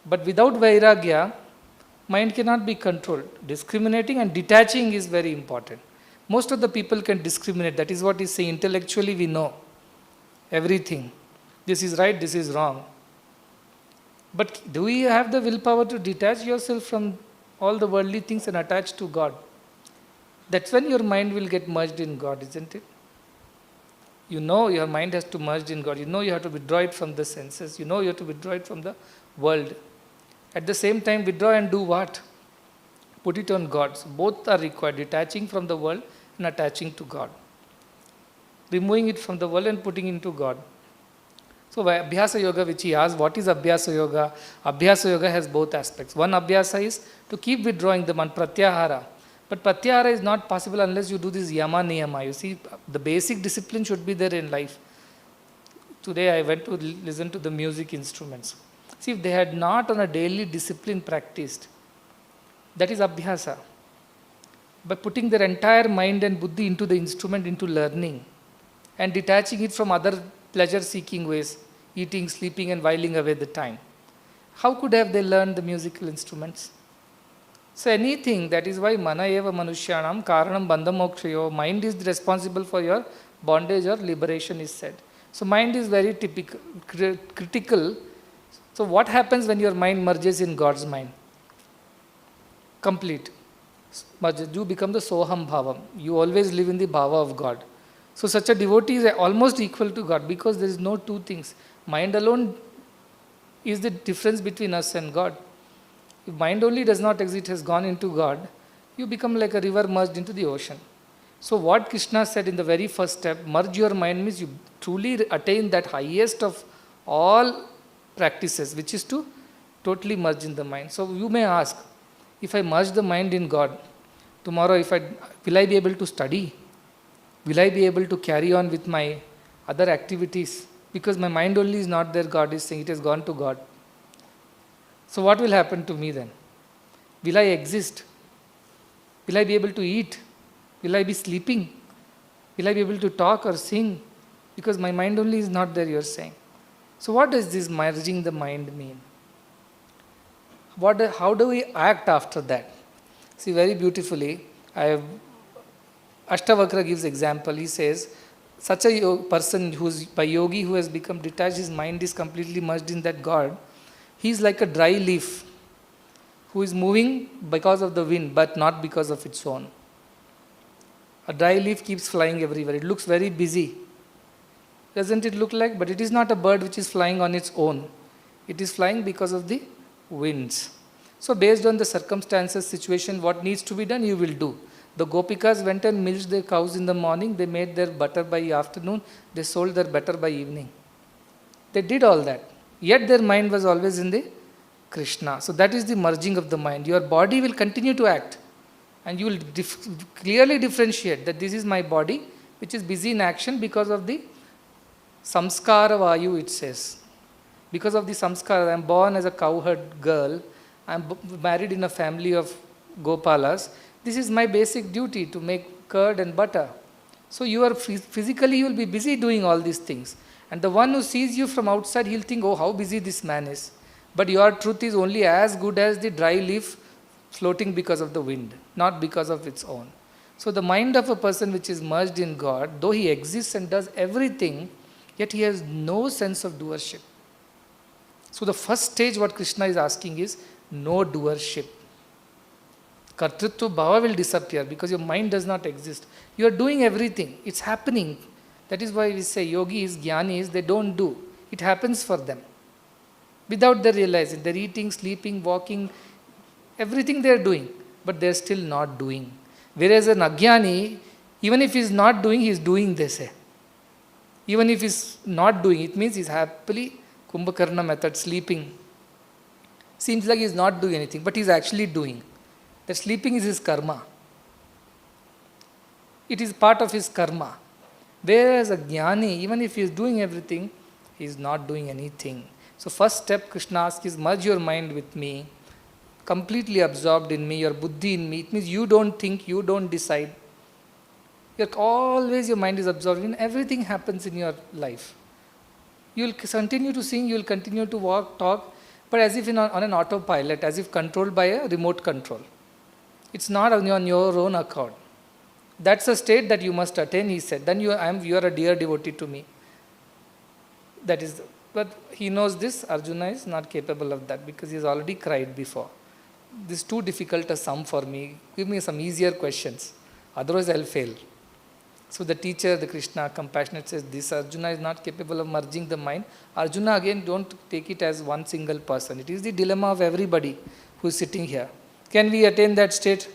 But without Vairagya, mind cannot be controlled. Discriminating and detaching is very important. Most of the people can discriminate. That is what he saying. Intellectually we know everything. This is right, this is wrong. But do you have the willpower to detach yourself from all the worldly things and attach to God? That's when your mind will get merged in God, isn't it? You know your mind has to merge in God. You know you have to withdraw it from the senses. You know you have to withdraw it from the world. At the same time, withdraw and do what? Put it on God. So both are required, detaching from the world and attaching to God. Removing it from the world and putting into God. So Abhyasa Yoga, which he asked, what is Abhyasa Yoga? Abhyasa Yoga has both aspects. One Abhyasa is to keep withdrawing the man, Pratyahara. But Pratyahara is not possible unless you do this Yama Niyama. You see, the basic discipline should be there in life. Today I went to listen to the music instruments. See, if they had not on a daily discipline practiced, that is Abhyasa. By putting their entire mind and buddhi into the instrument, into learning, and detaching it from other pleasure-seeking ways, eating, sleeping, and whiling away the time. How could have they learned the musical instruments? So anything, that is why mana eva manushyanam karanam bandha mokshayo, mind is responsible for your bondage or liberation is said. So mind is very critical. So what happens when your mind merges in God's mind? Complete. You become the Soham Bhavam. You always live in the Bhava of God. So such a devotee is almost equal to God because there is no two things. Mind alone is the difference between us and God. If mind only does not exist, has gone into God, you become like a river merged into the ocean. So what Krishna said in the very first step, merge your mind, means you truly attain that highest of all practices, which is to totally merge in the mind. So you may ask, if I merge the mind in God, tomorrow will I be able to study? Will I be able to carry on with my other activities? Because my mind only is not there, God is saying, it has gone to God. So what will happen to me then? Will I exist? Will I be able to eat? Will I be sleeping? Will I be able to talk or sing? Because my mind only is not there, you are saying. So what does this merging the mind mean? How do we act after that? See, very beautifully, Ashtavakra gives example. He says, such a person by yogi who has become detached, his mind is completely merged in that God. He is like a dry leaf who is moving because of the wind, but not because of its own. A dry leaf keeps flying everywhere. It looks very busy. Doesn't it look like? But it is not a bird which is flying on its own. It is flying because of the winds. So based on the circumstances, situation, what needs to be done, you will do. The Gopikas went and milked their cows in the morning. They made their butter by afternoon. They sold their butter by evening. They did all that. Yet their mind was always in the Krishna. So that is the merging of the mind. Your body will continue to act. And you will clearly differentiate that this is my body, which is busy in action because of the samskara vayu, it says. Because of the samskara, I am born as a cowherd girl. I am married in a family of Gopalas. This is my basic duty to make curd and butter. So you are physically you will be busy doing all these things. And the one who sees you from outside, he'll think, oh, how busy this man is. But your truth is only as good as the dry leaf floating because of the wind, not because of its own. So the mind of a person which is merged in God, though he exists and does everything, yet he has no sense of doership. So the first stage what Krishna is asking is no doership. Kartritva bhava will disappear because your mind does not exist. You are doing everything. It's happening. That is why we say yogis, jnanis, they don't do. It happens for them. Without their realizing. They're eating, sleeping, walking, everything they're doing. But they're still not doing. Whereas an ajnani, even if he's not doing, he's doing, they say. Even if he's not doing, it means he's happily Kumbhakarna method, sleeping. Seems like he's not doing anything, but he's actually doing. That sleeping is his karma. It is part of his karma. Whereas a jnani, even if he is doing everything, he is not doing anything. So first step Krishna asks is merge your mind with me, completely absorbed in me, your buddhi in me. It means you don't think, you don't decide. Always your mind is absorbed in everything happens in your life. You will continue to sing, you will continue to walk, talk, but as if on an autopilot, as if controlled by a remote control. It's not on your own accord. That's a state that you must attain, he said. Then you are a dear devotee to me. That is, but he knows this, Arjuna is not capable of that because he has already cried before. This is too difficult a sum for me. Give me some easier questions. Otherwise I'll fail. So the teacher, the Krishna, compassionate, says this Arjuna is not capable of merging the mind. Arjuna, again, don't take it as one single person. It is the dilemma of everybody who is sitting here. Can we attain that state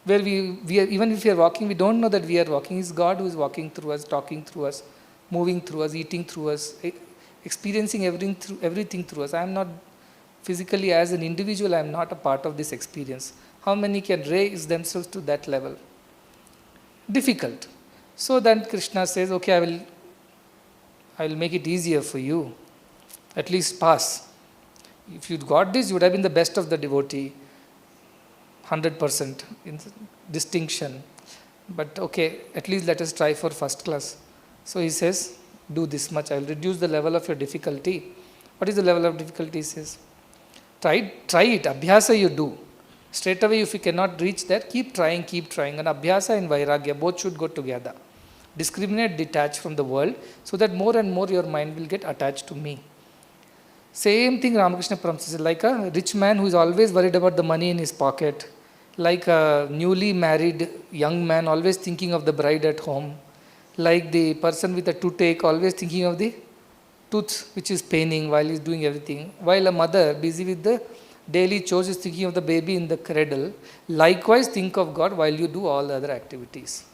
where we are, even if we are walking, we don't know that we are walking? It's God who is walking through us, talking through us, moving through us, eating through us, experiencing everything through us. I am not physically, as an individual, I am not a part of this experience. How many can raise themselves to that level? Difficult. So then Krishna says, okay, I will make it easier for you. At least pass. If you got this, you would have been the best of the devotee. 100% in distinction. But okay, at least let us try for first class. So he says, do this much. I will reduce the level of your difficulty. What is the level of difficulty? He says, try it. Abhyasa you do. Straight away, if you cannot reach there, keep trying. And Abhyasa and Vairagya both should go together. Discriminate, detach from the world, so that more and more your mind will get attached to me. Same thing Ramakrishna Paramhansa says, like a rich man who is always worried about the money in his pocket, like a newly married young man always thinking of the bride at home, like the person with a toothache always thinking of the tooth which is paining while he is doing everything, while a mother busy with the daily chores is thinking of the baby in the cradle. Likewise, think of God while you do all the other activities.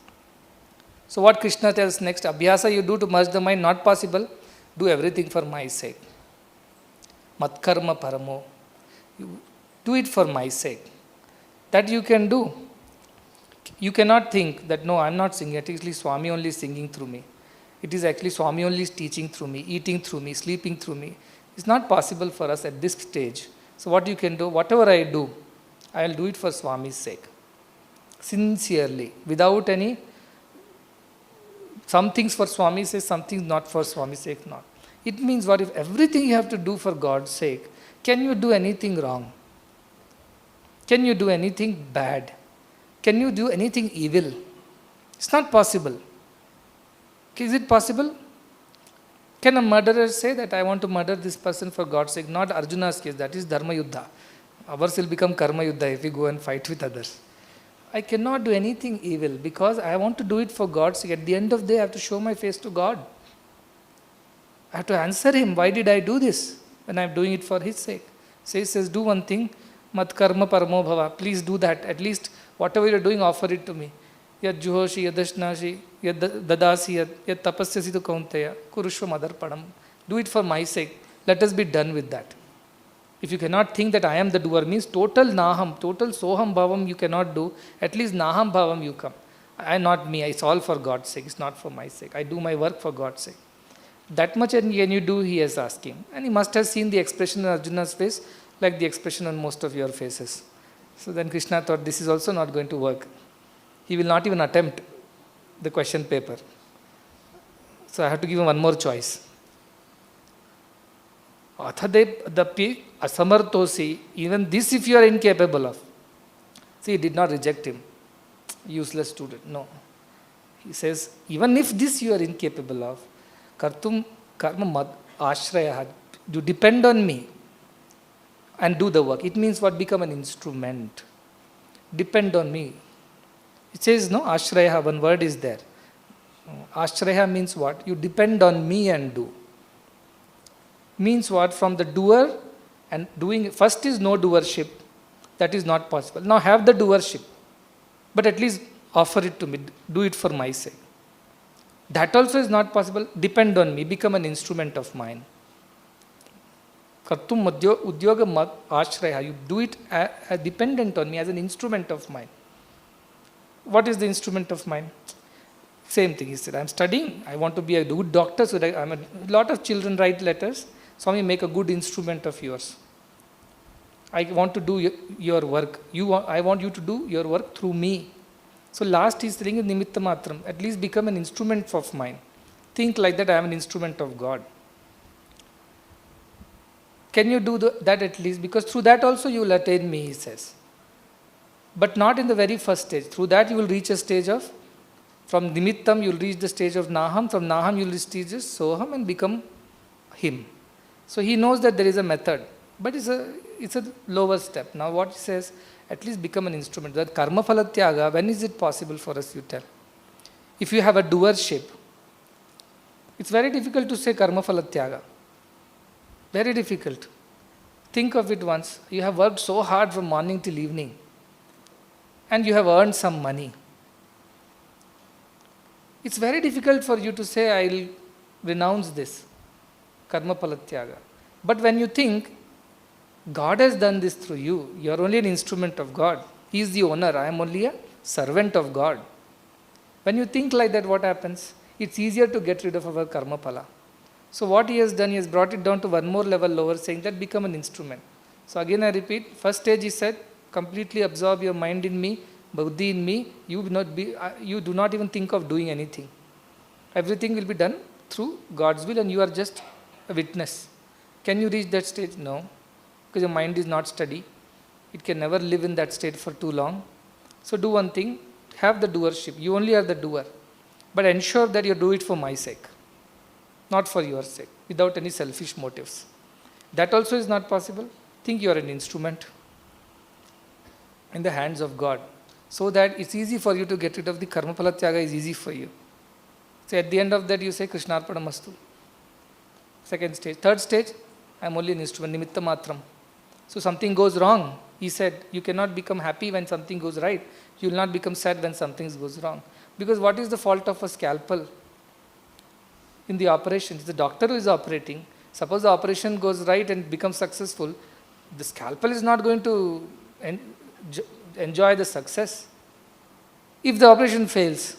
So what Krishna tells next, Abhyasa you do to merge the mind, not possible. Do everything for my sake. Matkarma paramo. You do it for my sake. That you can do. You cannot think that, no, I am not singing. Actually, Swami only is singing through me. It is actually Swami only is teaching through me, eating through me, sleeping through me. It's not possible for us at this stage. So what you can do, whatever I do, I will do it for Swami's sake. Sincerely, without any, some things for Swami's sake, some things not for Swami's sake, not. It means what if everything you have to do for God's sake, can you do anything wrong? Can you do anything bad? Can you do anything evil? It's not possible. Is it possible? Can a murderer say that I want to murder this person for God's sake? Not Arjuna's case, that is Dharma Yuddha. Ours will become Karma Yuddha if we go and fight with others. I cannot do anything evil because I want to do it for God's sake. At the end of the day, I have to show my face to God. I have to answer Him, why did I do this when I am doing it for His sake? So He says, do one thing, mat karma paramo bhava. Please do that. At least whatever you are doing, offer it to me. Yad juhoshi, yadashnashi, yad dadasi, yad tapasyasi tu kaunteya, kurushva madarpanam. Do it for my sake. Let us be done with that. If you cannot think that I am the doer, means total naham, total soham bhavam you cannot do, at least naham bhavam you come. I not me, it's all for God's sake, it's not for my sake. I do my work for God's sake. That much can you do, he is asking. And he must have seen the expression on Arjuna's face like the expression on most of your faces. So then Krishna thought this is also not going to work. He will not even attempt the question paper. So I have to give him one more choice. Athadapi asamartosi, even this if you are incapable of. See, he did not reject him. Useless student. No. He says, even if this you are incapable of, kartum karma mad ashraya, you depend on me and do the work. It means what? Become an instrument. Depend on me. It says, no, ashraya, one word is there. Ashraya means what? You depend on me and do. Means what? From the doer and doing. First is no doership. That is not possible. Now have the doership. But at least offer it to me. Do it for my sake. That also is not possible. Depend on me. Become an instrument of mine. Kartum udyoga mad ashraya. You do it dependent on me as an instrument of mine. What is the instrument of mine? Same thing, he said, I'm studying, I want to be a good doctor, so that a lot of children write letters, Swami, make a good instrument of yours. I want to do your work. I want you to do your work through me. So last he's saying nimitta matram, at least become an instrument of mine. Think like that, I am an instrument of God. Can you do that at least? Because through that also you will attain me, he says. But not in the very first stage. Through that you will reach a stage of, from nimittam you will reach the stage of naham, from naham you will reach stages soham and become him. So he knows that there is a method, but it's a lower step. Now what he says, at least become an instrument. That karma phala tyaga, when is it possible for us, you tell? If you have a doership, it's very difficult to say karma phala tyaga. Very difficult. Think of it once. You have worked so hard from morning till evening and you have earned some money. It's very difficult for you to say, I will renounce this. Karma phala tyaga. But when you think, God has done this through you, you are only an instrument of God. He is the owner, I am only a servant of God. When you think like that, what happens? It's easier to get rid of our karma phala. So what he has done, he has brought it down to one more level lower, saying that become an instrument. So again I repeat, first stage he said, completely absorb your mind in me, buddhi in me, you do not even think of doing anything. Everything will be done through God's will and you are just a witness. Can you reach that stage? No, because your mind is not steady. It can never live in that state for too long. So do one thing, have the doership. You only are the doer. But ensure that you do it for my sake, not for your sake, without any selfish motives. That also is not possible. Think you are an instrument in the hands of God, so that it's easy for you to get rid of the karma phala tyaga is easy for you. So at the end of that you say Krishnarpanamastu. Second stage. Third stage, I am only an instrument, nimitta matram. So something goes wrong. He said, you cannot become happy when something goes right. You will not become sad when something goes wrong. Because what is the fault of a scalpel in the operation? It's the doctor who is operating. Suppose the operation goes right and becomes successful, the scalpel is not going to enjoy the success. If the operation fails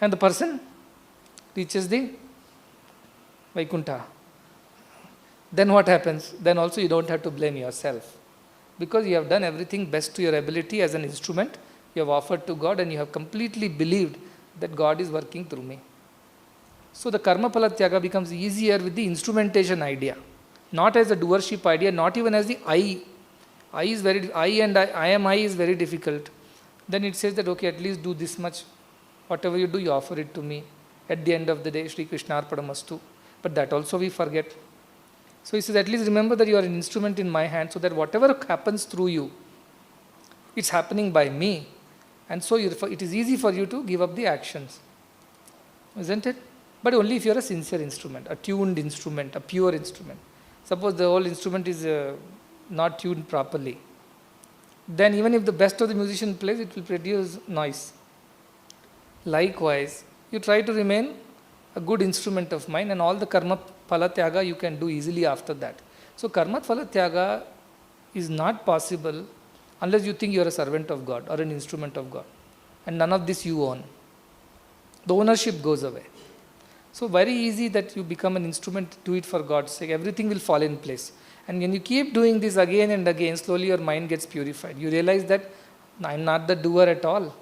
and the person reaches the Vaikuntha, then what happens? Then also you don't have to blame yourself, because you have done everything best to your ability as an instrument. You have offered to God and you have completely believed that God is working through me. So the karma phala tyaga becomes easier with the instrumentation idea, not as a doership idea, not even as the I. I am I is very difficult. Then it says that, okay, at least do this much. Whatever you do, you offer it to me. At the end of the day, Shri Krishnarpanamastu. But that also we forget. So he says, at least remember that you are an instrument in my hand, so that whatever happens through you, it's happening by me. And so it is easy for you to give up the actions. Isn't it? But only if you are a sincere instrument, a tuned instrument, a pure instrument. Suppose the whole instrument is not tuned properly. Then even if the best of the musician plays, it will produce noise. Likewise, you try to remain a good instrument of mine, and all the karma phala tyaga you can do easily after that. So karma phala tyaga is not possible unless you think you are a servant of God or an instrument of God. And none of this you own. The ownership goes away. So very easy that you become an instrument, do it for God's sake. Everything will fall in place. And when you keep doing this again and again, slowly your mind gets purified. You realize that I am not the doer at all.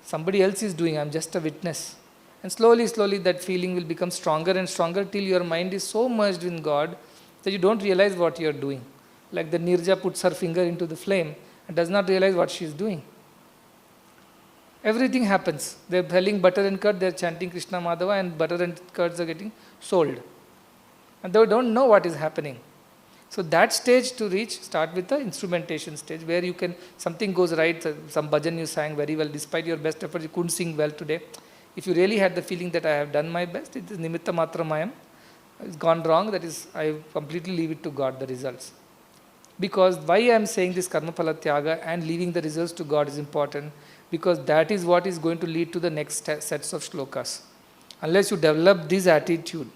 Somebody else is doing, I am just a witness. And slowly, slowly that feeling will become stronger and stronger till your mind is so merged in God that you don't realize what you are doing. Like the Nirja puts her finger into the flame and does not realize what she is doing. Everything happens. They are selling butter and curd, they are chanting Krishna Madhava, and butter and curds are getting sold. And they don't know what is happening. So that stage to reach, start with the instrumentation stage, where you can, something goes right, some bhajan you sang very well, despite your best effort, you couldn't sing well today. If you really had the feeling that I have done my best, it is nimitta matramayam, it's gone wrong, that is, I completely leave it to God, the results. Because why I am saying this karma phala tyaga and leaving the results to God is important, because that is what is going to lead to the next sets of shlokas. Unless you develop this attitude,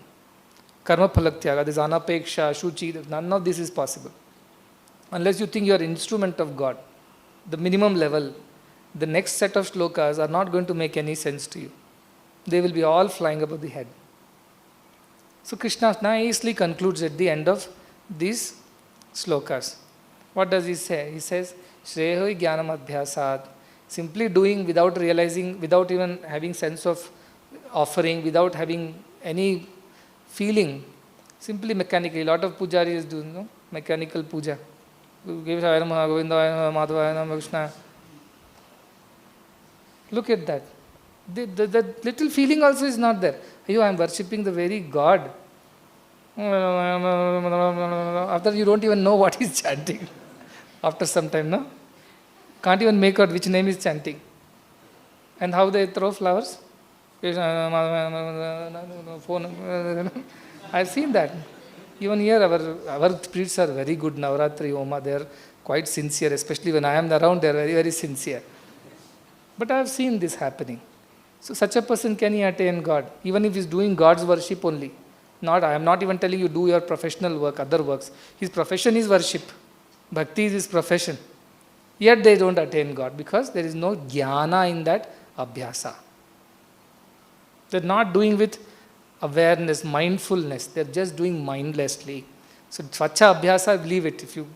karma phala tyaga, this anapeksha, shuchi, none of this is possible. Unless you think you are an instrument of God, the minimum level, the next set of shlokas are not going to make any sense to you. They will be all flying above the head. So Krishna nicely concludes at the end of these slokas. What does he say? He says, Shreho Jnanam Adhyasad. Simply doing without realizing, without even having sense of offering, without having any feeling, simply mechanically. A lot of pujaris do, no? Mechanical puja. Give Govinda, Madhava, Krishna. Look at that. The little feeling also is not there. I am worshipping the very God. After you don't even know what he's chanting. After some time, no? Can't even make out which name is chanting. And how they throw flowers? I've seen that. Even here, our priests are very good. Navratri, Oma, they are quite sincere, especially when I am around, they are very, very sincere. But I have seen this happening. So such a person, can he attain God? Even if he is doing God's worship only. I am not even telling you do your professional work, other works. His profession is worship. Bhakti is his profession. Yet they don't attain God because there is no jnana in that abhyasa. They are not doing with awareness, mindfulness. They are just doing mindlessly. So svacha abhyasa, leave it. If you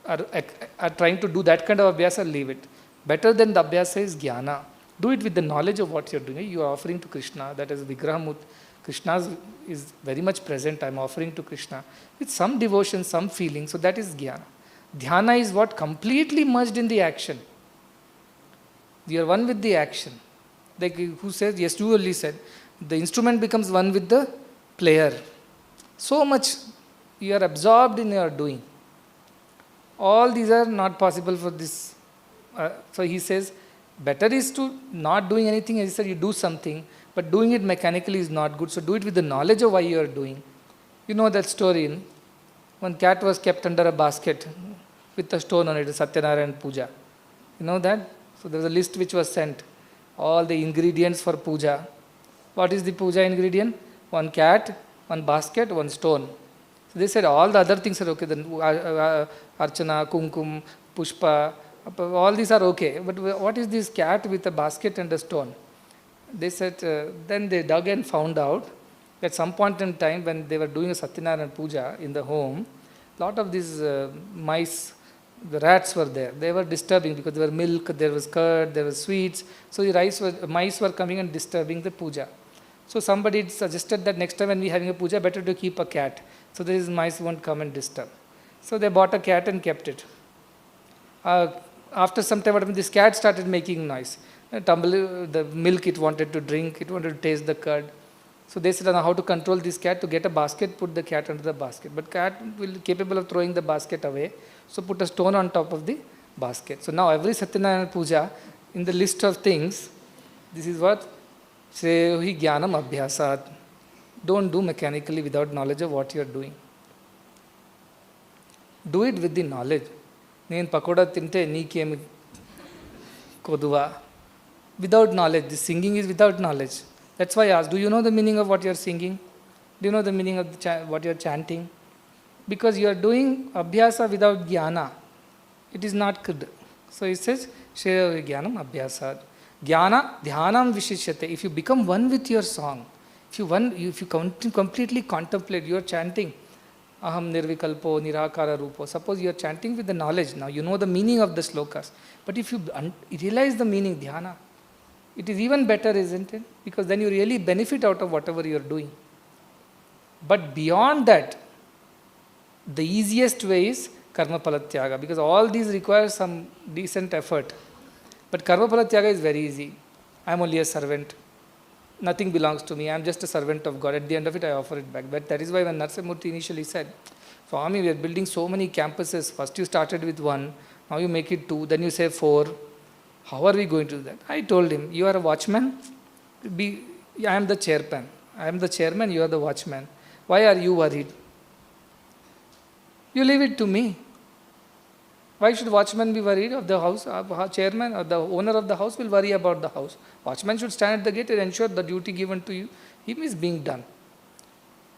are trying to do that kind of abhyasa, leave it. Better than the abhyasa is jnana. Do it with the knowledge of what you are doing. You are offering to Krishna. That is Vigrahamut. Krishna is very much present. I am offering to Krishna with some devotion, some feeling. So that is jnana. Dhyana is what? Completely merged in the action. You are one with the action. Like who says? Yes, you only said. The instrument becomes one with the player. So much you are absorbed in your doing. All these are not possible for this. So he says, better is to not doing anything. As he said, you do something, but doing it mechanically is not good. So do it with the knowledge of why you are doing. You know that story. One cat was kept under a basket with a stone on it, Satyanarayan Puja. You know that? So there was a list which was sent. All the ingredients for puja. What is the puja ingredient? One cat, one basket, one stone. So they said all the other things are okay. Then Archana, Kumkum, Pushpa, all these are okay. But what is this cat with a basket and a stone? They said, then they dug and found out at some point in time when they were doing a Satyanarayan Puja in the home, lot of these mice, the rats were there. They were disturbing because there were milk, there was curd, there was sweets. So the mice were coming and disturbing the puja. So somebody suggested that next time when we are having a puja, better to keep a cat. So these mice won't come and disturb. So they bought a cat and kept it. After some time, this cat started making noise. The milk it wanted to drink, it wanted to taste the curd. So they said, how to control this cat? To get a basket, put the cat under the basket. But cat will be capable of throwing the basket away. So put a stone on top of the basket. So now every Satyanarayana Puja, in the list of things, this is what? Shreyohi Jnanam Abhyasat. Don't do mechanically without knowledge of what you are doing. Do it with the knowledge. Neen pakoda tinte neekemi koduva. Without knowledge. The singing is without knowledge. That's why I asked, do you know the meaning of what you are singing? Do you know the meaning of what you are chanting? Because you are doing abhyasa without jnana. It is not good. So he says, Shreya Jnanam Abhyasad. Jnana Dhyanam Vishishyate. If you become one with your song, if you completely contemplate, you are chanting Aham Nirvikalpo Nirakara Rupo. Suppose you are chanting with the knowledge. Now you know the meaning of the slokas. But if you realize the meaning, dhyana, it is even better, isn't it? Because then you really benefit out of whatever you are doing. But beyond that, the easiest way is karma palatyaga, because all these require some decent effort. But karma palatyaga is very easy. I am only a servant. Nothing belongs to me. I am just a servant of God. At the end of it, I offer it back. But that is why when Narasimhamurti initially said, Swami, we are building so many campuses. First you started with 1, now you make it 2, then you say 4. How are we going to do that? I told him, you are a watchman. I am the chairman. I am the chairman, you are the watchman. Why are you worried? You leave it to me. Why should watchman be worried of the house? Chairman or the owner of the house will worry about the house. Watchman should stand at the gate and ensure the duty given to him is being done.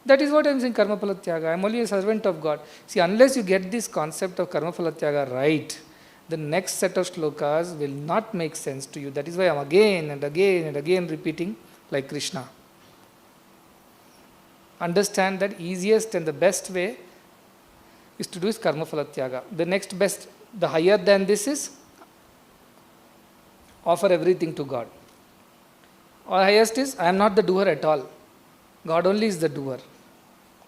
That is what I am saying, karma palatyaga. I am only a servant of God. See, unless you get this concept of karma palatyaga right, the next set of shlokas will not make sense to you. That is why I am again and again and again repeating like Krishna. Understand that easiest and the best way is to do is karma phala tyaga. The next best, the higher than this is offer everything to God. Or highest is I am not the doer at all. God only is the doer.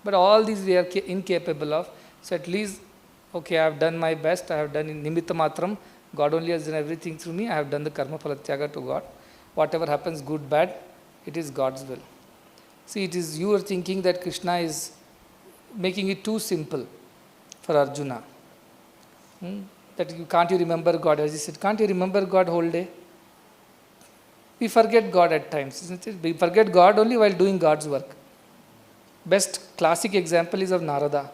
But all these we are incapable of. So at least, okay, I have done my best. I have done in nimitta matram. God only has done everything through me. I have done the karma phala tyaga to God. Whatever happens, good, bad, it is God's will. See, it is you are thinking that Krishna is making it too simple for Arjuna. That can't you remember God? As he said, can't you remember God whole day? We forget God at times, isn't it? We forget God only while doing God's work. Best classic example is of Narada,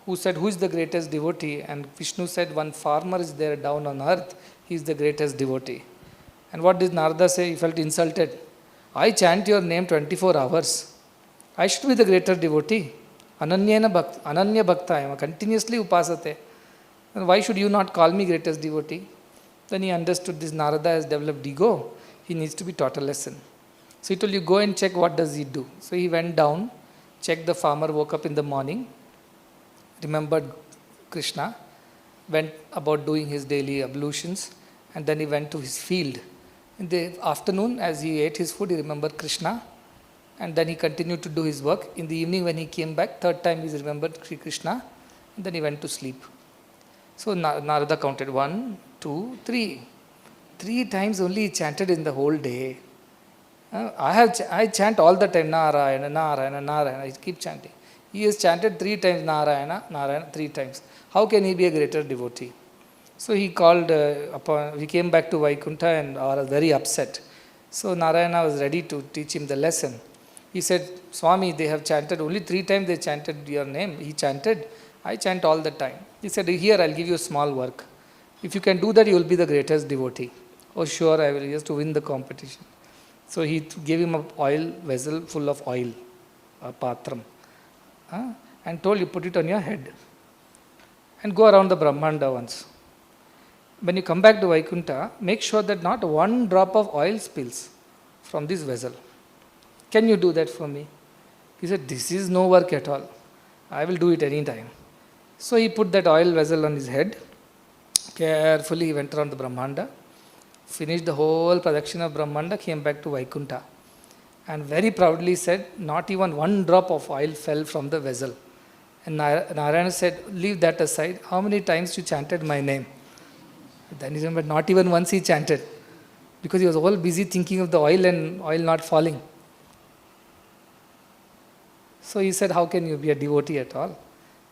who said, who is the greatest devotee? And Vishnu said, one farmer is there down on earth, he is the greatest devotee. And what did Narada say? He felt insulted. I chant your name 24 hours. I should be the greater devotee. Ananya bhakta, I am continuously upasate. And why should you not call me greatest devotee? Then he understood this Narada has developed ego. He needs to be taught a lesson. So he told you, go and check what does he do. So he went down, checked the farmer, woke up in the morning, remembered Krishna, went about doing his daily ablutions, and then he went to his field. In the afternoon, as he ate his food, he remembered Krishna, and then he continued to do his work. In the evening, when he came back, third time he remembered Krishna, and then he went to sleep. So Narada counted 1, 2, 3. 3 times only he chanted in the whole day. I chant all the time, Narayana, Narayana, Narayana. I keep chanting. He has chanted 3 times Narayana, Narayana, 3 times. How can he be a greater devotee? So he called, he came back to Vaikuntha and was very upset. So Narayana was ready to teach him the lesson. He said, Swami, they have chanted, only 3 times they chanted your name. He chanted, I chant all the time. He said, here I'll give you a small work. If you can do that, you will be the greatest devotee. Oh sure, I will, just to win the competition. So he gave him an oil vessel full of oil, a patram, and told you put it on your head and go around the Brahmanda once. When you come back to Vaikuntha, make sure that not one drop of oil spills from this vessel. Can you do that for me? He said, this is no work at all. I will do it any time. So he put that oil vessel on his head. Carefully he went around the Brahmanda, finished the whole production of Brahmanda, came back to Vaikuntha, and very proudly said, not even one drop of oil fell from the vessel. And Narayana said, leave that aside. How many times you chanted my name? Then he remembered, not even once he chanted, because he was all busy thinking of the oil and oil not falling. So he said, how can you be a devotee at all?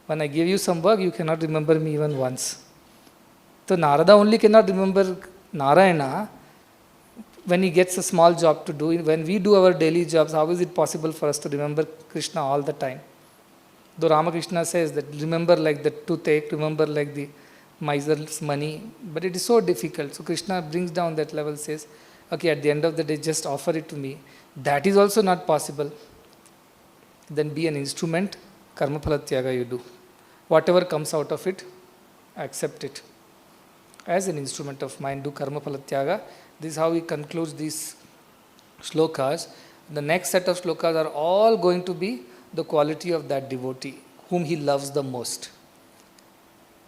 When I give you some work, you cannot remember me even once. So Narada only cannot remember Narayana when he gets a small job to do. When we do our daily jobs, how is it possible for us to remember Krishna all the time? Though Ramakrishna says that remember like the toothache, remember like the miser's money, but it is so difficult. So Krishna brings down that level, says, okay, at the end of the day, just offer it to me. That is also not possible. Then be an instrument, karma phala tyaga you do. Whatever comes out of it, accept it. As an instrument of mind, do karma phala tyaga. This is how he concludes these shlokas. The next set of shlokas are all going to be the quality of that devotee, whom he loves the most.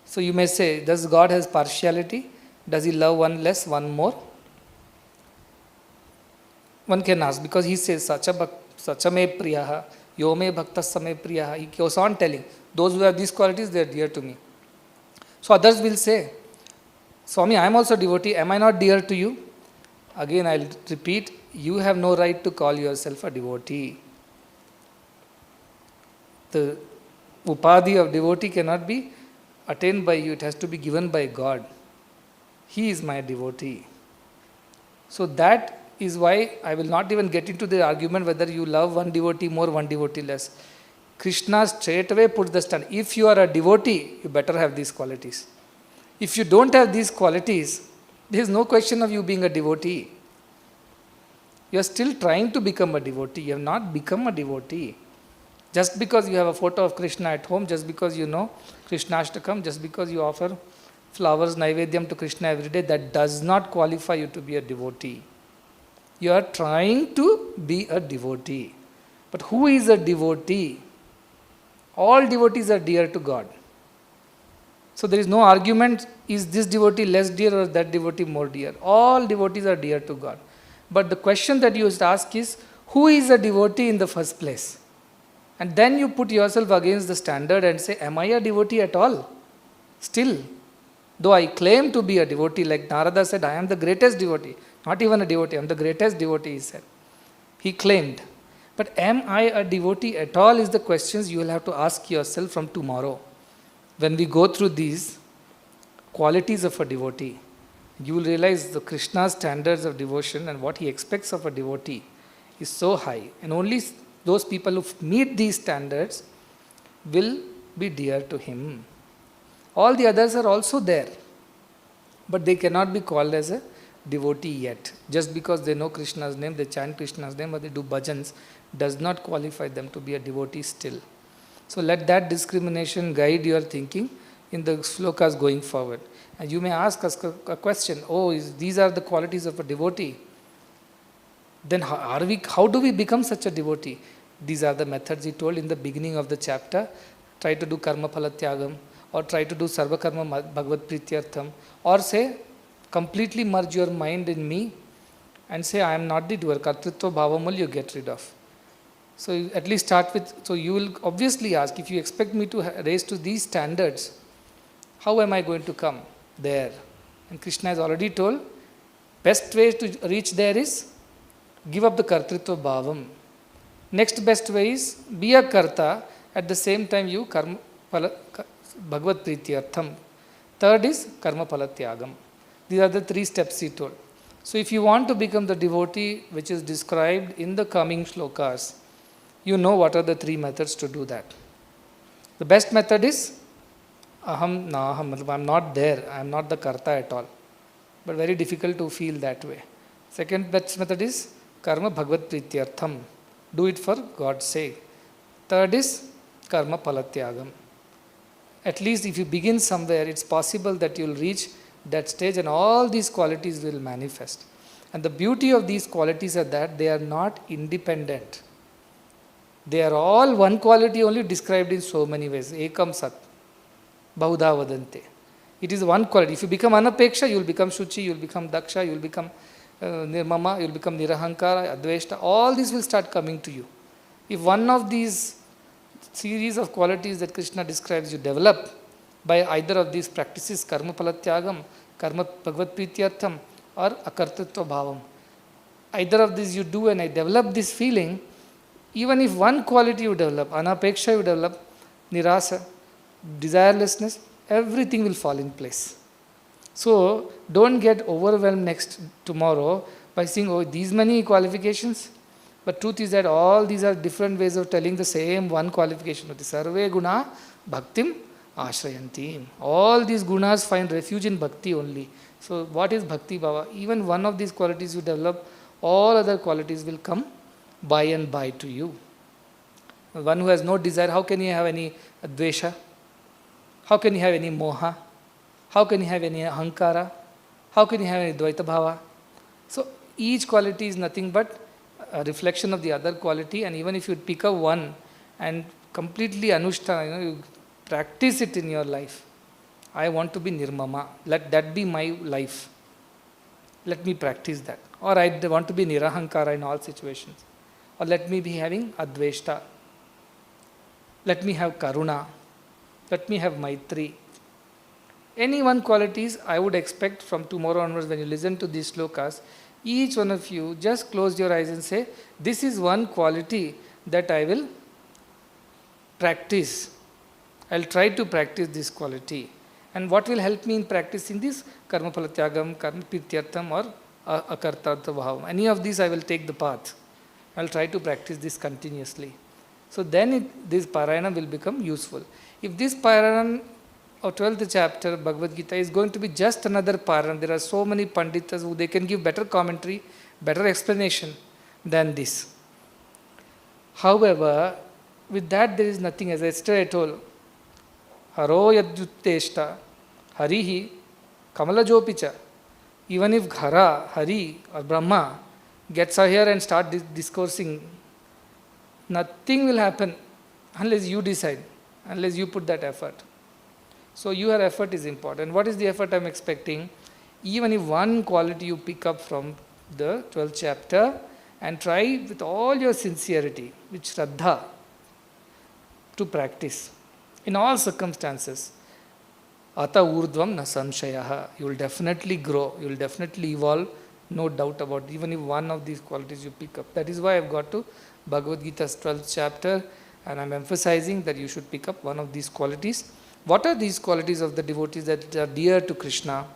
So you may say, does God has partiality? Does he love one less, one more? One can ask, because he says, Sacha me priyaha, yo me bhaktasya me priyaha. He goes on telling, those who have these qualities, they are dear to me. So others will say, Swami, I am also devotee, am I not dear to you? Again, I will repeat, you have no right to call yourself a devotee. The upadhi of devotee cannot be attained by you, it has to be given by God. He is my devotee. So that is why I will not even get into the argument whether you love one devotee more, one devotee less. Krishna straight away puts the stand. If you are a devotee, you better have these qualities. If you don't have these qualities, there is no question of you being a devotee. You are still trying to become a devotee. You have not become a devotee. Just because you have a photo of Krishna at home, just because you know Krishna Ashtakam, just because you offer flowers, Naivedyam to Krishna every day, that does not qualify you to be a devotee. You are trying to be a devotee. But who is a devotee? All devotees are dear to God. So there is no argument, is this devotee less dear or that devotee more dear? All devotees are dear to God. But the question that you must ask is, who is a devotee in the first place? And then you put yourself against the standard and say, am I a devotee at all? Still, though I claim to be a devotee, like Narada said, I am the greatest devotee. Not even a devotee, I am the greatest devotee, he said. He claimed. But am I a devotee at all is the questions you will have to ask yourself from tomorrow. When we go through these qualities of a devotee, you will realize the Krishna's standards of devotion and what he expects of a devotee is so high. And only those people who meet these standards will be dear to him. All the others are also there, but they cannot be called as a devotee yet. Just because they know Krishna's name, they chant Krishna's name, or they do bhajans, does not qualify them to be a devotee still. So let that discrimination guide your thinking in the slokas going forward. And you may ask us a question, these are the qualities of a devotee. Then how do we become such a devotee? These are the methods he told in the beginning of the chapter. Try to do karma phala tyagam, or try to do sarva karma bhagavad prityartham, or say, completely merge your mind in me and say, I am not the doer. Kartritva bhavamal you get rid of. So you at least start with, so you will obviously ask, if you expect me to raise to these standards, how am I going to come there? And Krishna has already told, best way to reach there is, give up the kartritva bhavam. Next best way is, be a karta, at the same time you karma phala, bhagavad prityartham. Third is karma phala tyagam. These are the 3 steps he told. So if you want to become the devotee which is described in the coming shlokas, you know what are the 3 methods to do that. The best method is aham naham, I am not there, I am not the karta at all. But very difficult to feel that way. Second best method is karma bhagavad prityartham. Do it for God's sake. Third is karma phala tyagam. At least if you begin somewhere, it's possible that you will reach that stage and all these qualities will manifest. And the beauty of these qualities are that they are not independent. They are all one quality only described in so many ways. Ekam sat, bahudha vadante. It is one quality. If you become anapeksha, you will become shuchi, you will become daksha, you will become nirmama, you will become nirahankara, adveshta. All these will start coming to you. If one of these series of qualities that Krishna describes you develop by either of these practices, karma phala tyagam, karma bhagavad prityartham, or akartritva bhavam, either of these you do and I develop this feeling, even if one quality you develop, anapeksha you develop, nirasa, desirelessness, everything will fall in place. So don't get overwhelmed tomorrow by saying, these many qualifications. But truth is that all these are different ways of telling the same one qualification. Sarve guna bhaktim ashrayanti. All these gunas find refuge in bhakti only. So what is bhakti bhava? Even one of these qualities you develop, all other qualities will come by and by to you. One who has no desire, how can he have any dvesha? How can he have any moha? How can he have any ahankara? How can he have any dvaita bhava? So each quality is nothing but a reflection of the other quality, and even if you pick up one and completely anushtana, you practice it in your life. I want to be nirmama. Let that be my life. Let me practice that. Or I want to be nirahankara in all situations. Or let me be having adveshta. Let me have karuna. Let me have maitri. Any one qualities I would expect from tomorrow onwards when you listen to these slokas, each one of you just close your eyes and say, this is one quality that I will practice. I will try to practice this quality. And what will help me in practicing this? Karma phala tyagam, karma prityartham, or akartartha bhavam. Any of these I will take the path. I will try to practice this continuously. So then this Parayana will become useful. If this Parayana of 12th chapter Bhagavad Gita is going to be just another Parayana, there are so many Panditas who they can give better commentary, better explanation than this. However, with that there is nothing, as I told, Haro yadyutteshta, Harihi Kamalajopicha. Even if Ghara, Hari or Brahma gets here and start discoursing, nothing will happen unless you decide, unless you put that effort. So your effort is important. What is the effort I am expecting? Even if one quality you pick up from the 12th chapter and try with all your sincerity, with Shraddha, to practice in all circumstances. Ata urdhvam na samshayaha. You will definitely grow, you will definitely evolve, no doubt about it, even if one of these qualities you pick up. That is why I have got to Bhagavad Gita's 12th chapter, and I am emphasizing that you should pick up one of these qualities. What are these qualities of the devotees that are dear to Krishna?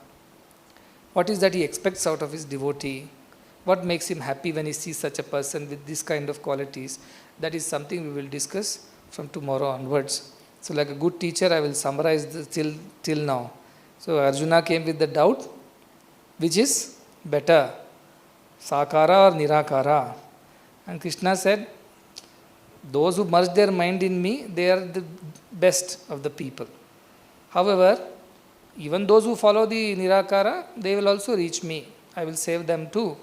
What is that he expects out of his devotee? What makes him happy when he sees such a person with this kind of qualities? That is something we will discuss from tomorrow onwards. So like a good teacher, I will summarize this till now. So Arjuna came with the doubt, which is better, Sakara or Nirakara? And Krishna said, those who merge their mind in me, they are the best of the people. However, even those who follow the Nirakara, they will also reach me. I will save them too.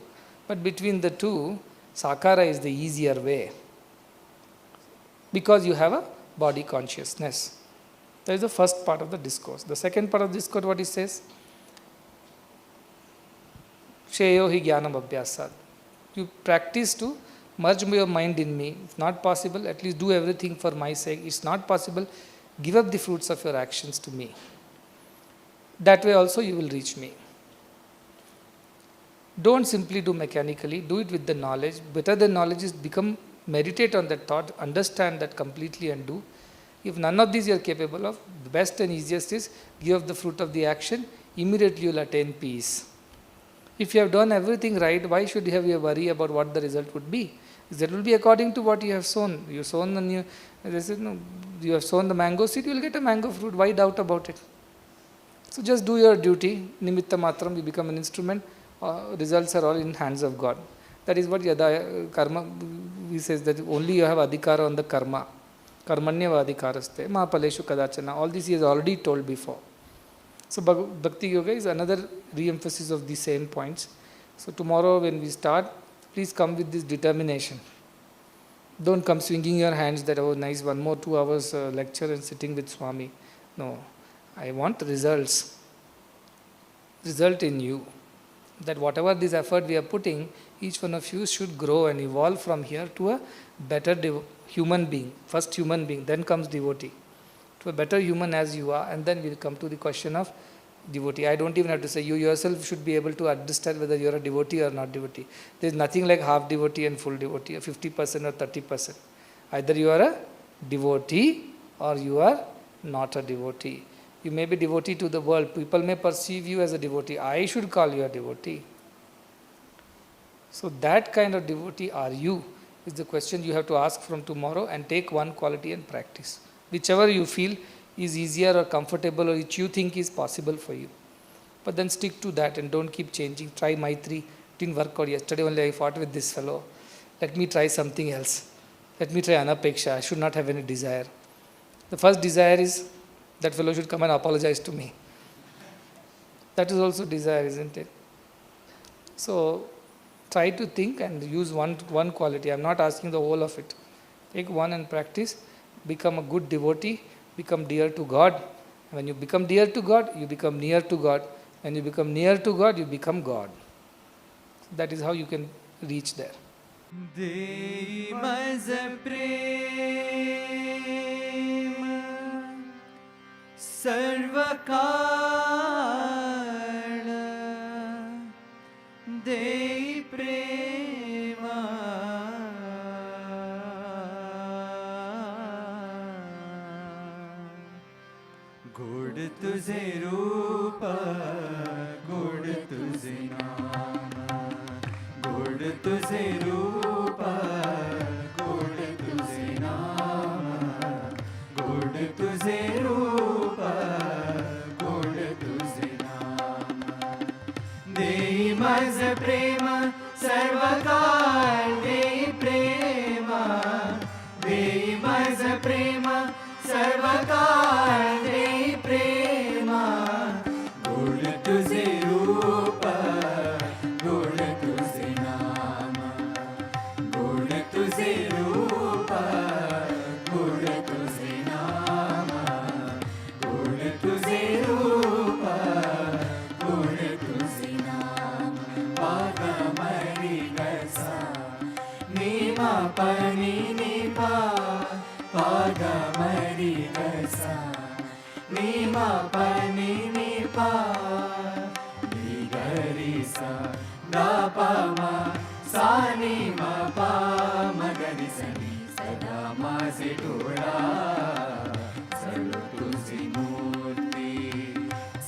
But between the two, Sakara is the easier way. Because you have a body consciousness. That is the first part of the discourse. The second part of the discourse, what he says? Shreyo hi jnanam abhyasat. You practice to merge your mind in me. If not possible, at least do everything for my sake. It's not possible, give up the fruits of your actions to me. That way also you will reach me. Don't simply do mechanically, do it with the knowledge. Better than knowledge is become, meditate on that thought, understand that completely and do. If none of these you are capable of, the best and easiest is give up the fruit of the action, immediately you will attain peace. If you have done everything right, why should you have a worry about what the result would be? That will be according to what you have sown. You sown you have sown the mango seed, you will get a mango fruit. Why doubt about it? So just do your duty. Nimitta matram, you become an instrument. Results are all in hands of God. That is what Yada Karma, he says that only you have adhikara on the karma. Karmanya adhikaraste, mahapaleshu kadachana. All this he has already told before. So Bhakti Yoga is another re-emphasis of the same points. So tomorrow when we start, please come with this determination. Don't come swinging your hands that, oh nice, 1 more 2 hours lecture and sitting with Swami. No, I want results. Result in you. That whatever this effort we are putting, each one of you should grow and evolve from here to a better human being. First human being, then comes devotee. To a better human as you are, and then we'll come to the question of devotee. I don't even have to say, you yourself should be able to understand whether you are a devotee or not devotee. There is nothing like half devotee and full devotee, or 50% or 30%. Either you are a devotee or you are not a devotee. You may be devotee to the world. People may perceive you as a devotee. I should call you a devotee. So that kind of devotee are you is the question you have to ask from tomorrow, and take one quality and practice. Whichever you feel is easier or comfortable or which you think is possible for you. But then stick to that and don't keep changing. Try Maitri. It didn't work out. Yesterday only I fought with this fellow. Let me try something else. Let me try Anapeksha. I should not have any desire. The first desire is that fellow should come and apologize to me. That is also desire, isn't it? So try to think and use one quality. I am not asking the whole of it. Take one and practice. Become a good devotee. Become dear to God. When you become dear to God, you become near to God. When you become near to God, you become God. That is how you can reach there. Dei mais prema sarva kala, dei prema gud tujhe Rupa good तुझे नाम good तुझे रूपा good तुझे नाम good तुझे रूपा good तुझे नाम देई मज प्रेम सर्वकाल देई प्रेम देई मज प्रेम सर्वकाल देई प्रेम गुड तुझे पा पा ग मरी ग सा नी मा प नी नी पा नी ग री सा दा पा मा सा नी मा पा म ग री सा नी सदा माझे डोळा जळू तुझी मूर्ती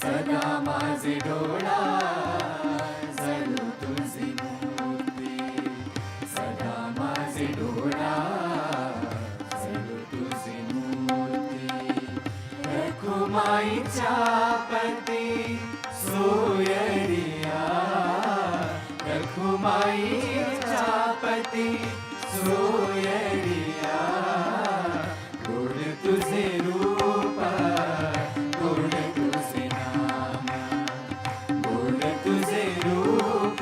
सदा माझे डोळा जळू तुझी मूर्ती सदा माझे डोळा जळू तुझी मूर्ती रखुमाईच्या पती सोयरिया रखुमाईच्या पती सोयरिया गोड तुझे रूप गोड तुझे नाम गोड तुझे रूप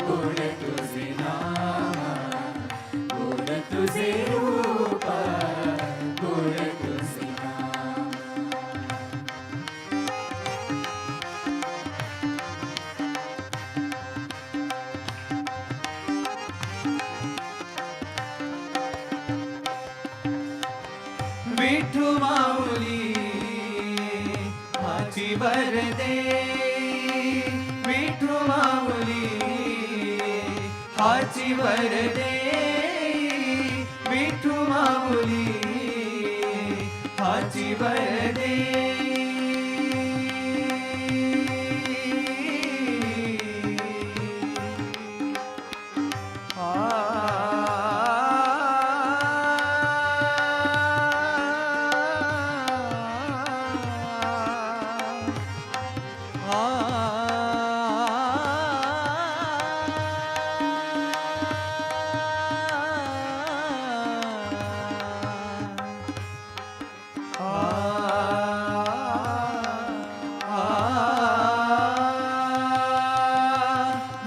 गोड तुझे नाम गोड तुझे रूप गोड तुझे नाम विठू माऊली माझी वरदे विठू माऊली हाची वरदे विठू माऊली हाची वरदे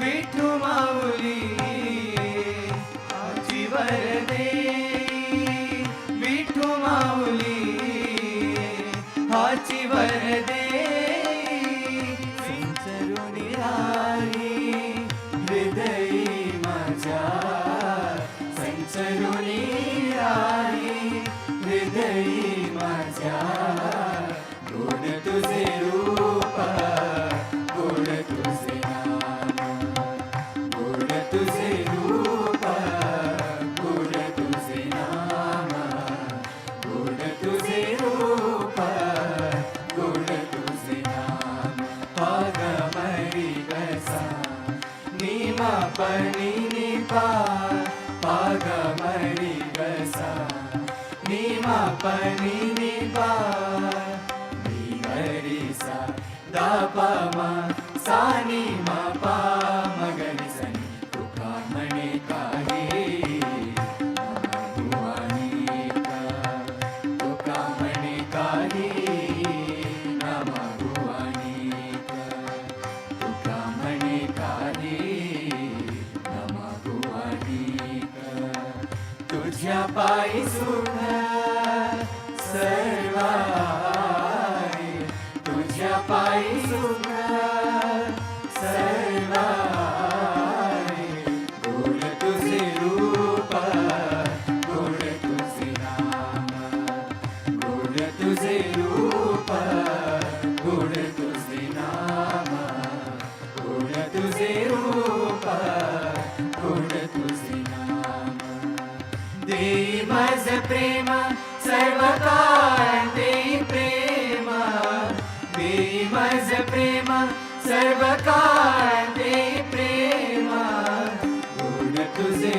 विठू माऊली आजी वरदे विठू माऊली हाची वरदे संचरुणी राही हृदयी माझ्या संचरुणी राही हृदयी माझ्या गोड तुझे रूप गोड तुझे नाम गोड तुझे रूप गोड तुझे नाम गोड तुझे रूप गोड तुझे नाम पाग मरी गसा नीमा पनी नी पा पाग मरी गसा नीमा पनी नी पा नी गरी सा दा पा मा सा नी मा पा म गरी सा नी तुका म्हणे काही नमगुवानिका तुका म्हणे काही नमगुवानिका तुका म्हणे काही नमगुवानिका तुझ्या पायी सुख सर्व आहे तुझ्या पायी सुख सर्व आहे गोड तुझे रूप गोड तुझे नाम गोड तुझे रूप गोड तुझे नाम गोड तुझे रूप गोड तुझे नाम देई माझ प्रेम सर्व काळ देई प्रेम देई माझ प्रेम सर्व काळ देई प्रेम गोड तुझे